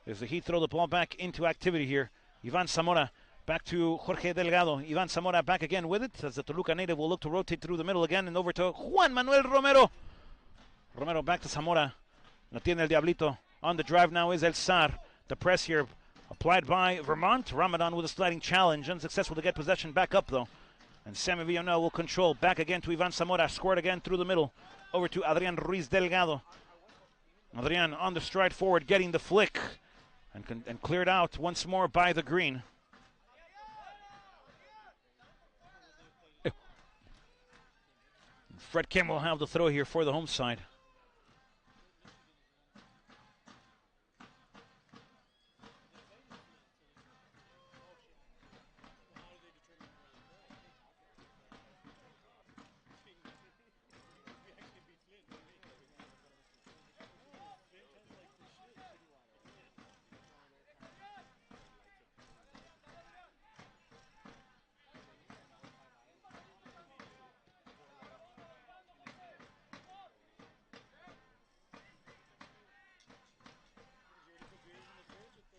as the Heat throw the ball back into activity here. Ivan Zamora back to Jorge Delgado. Ivan Zamora back again with it as the Toluca native will look to rotate through the middle again and over to Juan Manuel Romero. Romero back to Zamora. La tiene el Diablito. On the drive now is El Zar. The press here applied by Vermont. Ramadan with a sliding challenge. Unsuccessful to get possession back up though. And Sammy Villanelle will control. Back again to Ivan Zamora. Scored again through the middle. Over to Adrián Ruiz Delgado. Adrián on the stride forward, getting the flick, and cleared out once more by the green. Fred Kim will have the throw here for the home side.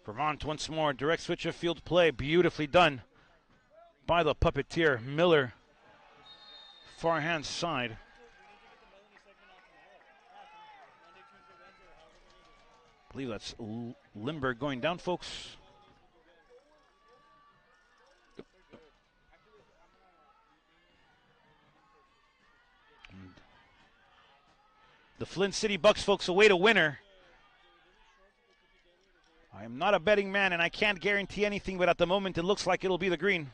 Vermont once more, direct switch of field play, beautifully done by the puppeteer, Miller. Far hand side. I believe that's Limburg going down, folks. And the Flint City Bucks, folks, await a winner. I am not a betting man, and I can't guarantee anything, but at the moment it looks like it'll be the green.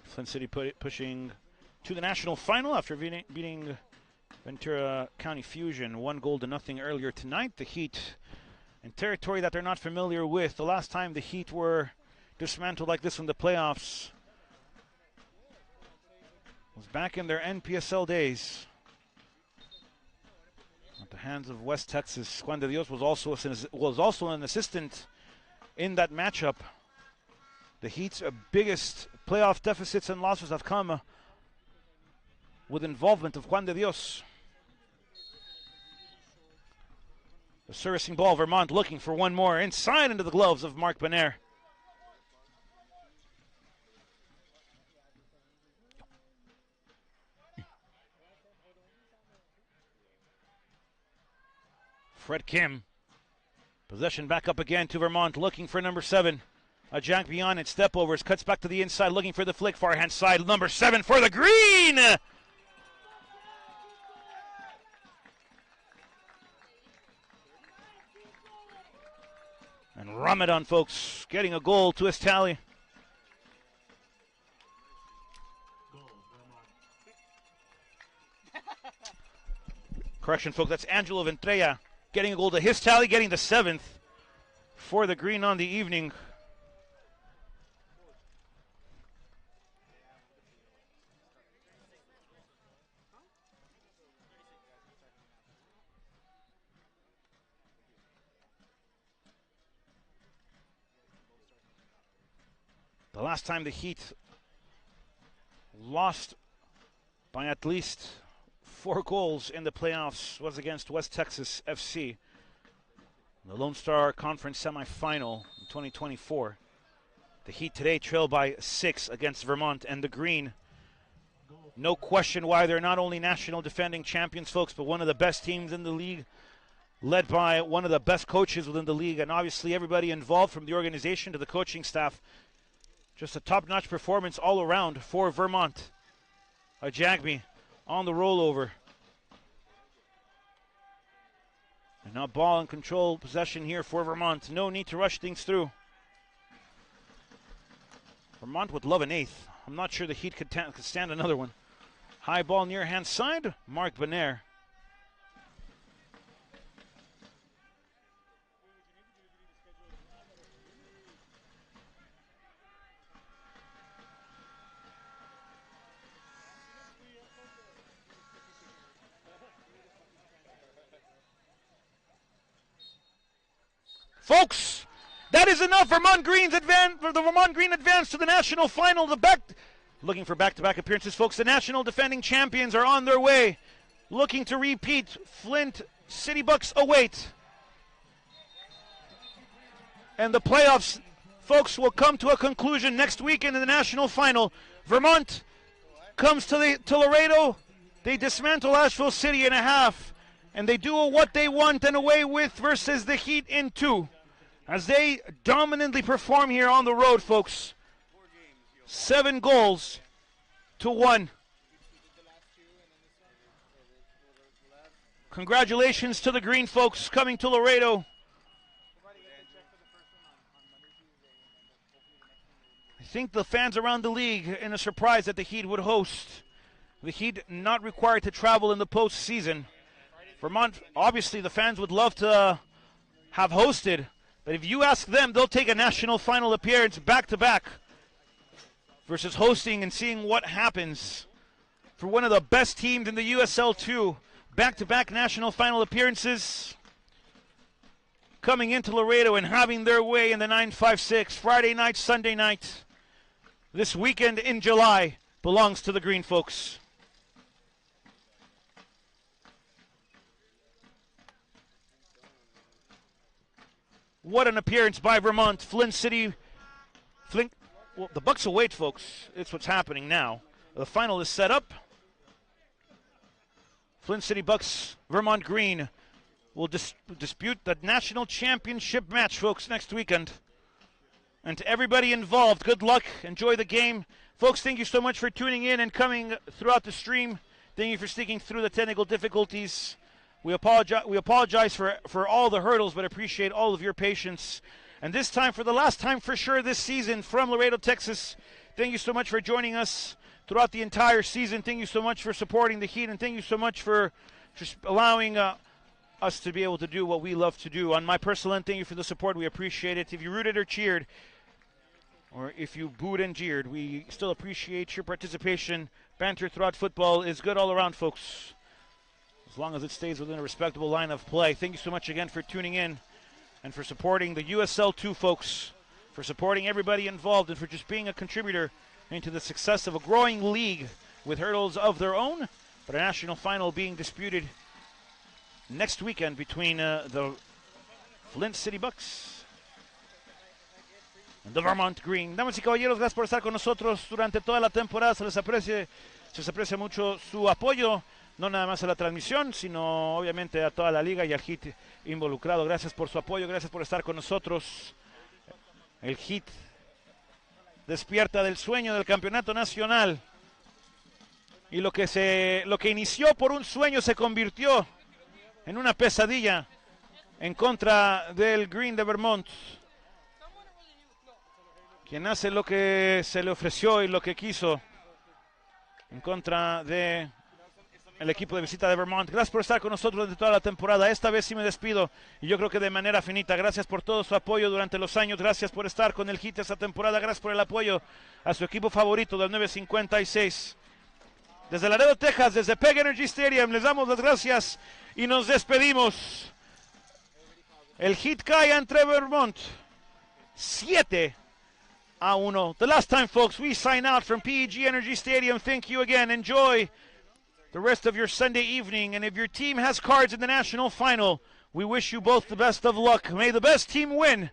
Flint City pushing to the national final after beating Ventura County Fusion 1-0 earlier tonight. The Heat in territory that they're not familiar with. The last time the Heat were dismantled like this in the playoffs was back in their NPSL days at the hands of West Texas. Juan de Dios was also an assistant in that matchup. The Heat's biggest playoff deficits and losses have come with involvement of Juan de Dios. The servicing ball, Vermont looking for one more inside into the gloves of Mark Benair. Fred Kim. Possession back up again to Vermont, looking for number 7. A jack beyond it, step overs, cuts back to the inside, looking for the flick, far hand side, number 7 for the green! And Ramadan, folks, getting a goal to his tally. Correction, folks, that's Angelo Ventrella getting a goal to his tally, getting the 7th for the green on the evening. The last time the Heat lost by at least 4 goals in the playoffs was against West Texas FC, the Lone Star Conference semifinal in 2024. The Heat today trail by 6 against Vermont, and the green, no question why they're not only national defending champions, folks, but one of the best teams in the league, led by one of the best coaches within the league, and obviously everybody involved from the organization to the coaching staff. Just a top-notch performance all around for Vermont. Ajagby on the rollover. And now ball and control possession here for Vermont. No need to rush things through. Vermont would love an 8th. I'm not sure the Heat could stand another one. High ball near hand side. Mark Benair. Folks, that is enough. Vermont Green's the Vermont Green advance to the national final. Looking for back-to-back appearances, folks. The national defending champions are on their way. Looking to repeat. Flint City Bucks await. And the playoffs, folks, will come to a conclusion next weekend in the national final. Vermont comes to Laredo. They dismantle Asheville City in a half. And they do what they want and away with versus the Heat in 2. As they dominantly perform here on the road, folks. 7 goals to 1. Congratulations to the green folks coming to Laredo. I think the fans around the league in a surprise that the Heat would host. The Heat not required to travel in the postseason. Vermont, obviously the fans would love to have hosted, but if you ask them, they'll take a national final appearance back-to-back versus hosting and seeing what happens for one of the best teams in the USL2. Back-to-back national final appearances coming into Laredo and having their way in the 956. Friday night, Sunday night. This weekend in July belongs to the green folks. What an appearance by Vermont. Flint City. Well, the Bucks will wait, folks. It's what's happening now. The final is set up. Flint City Bucks, Vermont Green will dispute the national championship match, folks, next weekend. And to everybody involved, good luck. Enjoy the game. Folks, thank you so much for tuning in and coming throughout the stream. Thank you for sticking through the technical difficulties. We apologize for all the hurdles, but appreciate all of your patience. And this time, for the last time for sure this season, from Laredo, Texas, thank you so much for joining us throughout the entire season. Thank you so much for supporting the Heat, and thank you so much for just allowing us to be able to do what we love to do. On my personal end, thank you for the support. We appreciate it. If you rooted or cheered, or if you booed and jeered, we still appreciate your participation. Banter throughout football is good all around, folks, as long as it stays within a respectable line of play. Thank you so much again for tuning in and for supporting the USL2 folks, for supporting everybody involved, and for just being a contributor into the success of a growing league with hurdles of their own, but a national final being disputed next weekend between the Flint City Bucks and the Vermont Green. Damas y caballeros, gracias por estar con nosotros durante toda la temporada. Se les aprecia mucho su apoyo. no nada más a la transmisión, sino obviamente a toda la liga y al Heat involucrado. Gracias por su apoyo, gracias por estar con nosotros. El Heat despierta del sueño del campeonato nacional. Y lo que inició por un sueño se convirtió en una pesadilla en contra del Green de Vermont, quien hace lo que se le ofreció y lo que quiso en contra de el equipo de visita de Vermont. Gracias por estar con nosotros durante toda la temporada. Esta vez sí me despido y yo creo que de manera finita. Gracias por todo su apoyo durante los años. Gracias por estar con el Heat esta temporada. Gracias por el apoyo a su equipo favorito del 956. Desde Laredo, Texas, desde Peg Energy Stadium, les damos las gracias y nos despedimos. El Heat cae entre Vermont 7-1. The last time, folks, we sign out from PEG Energy Stadium. Thank you again. Enjoy the rest of your Sunday evening. And if your team has cards in the national final, we wish you both the best of luck. May the best team win.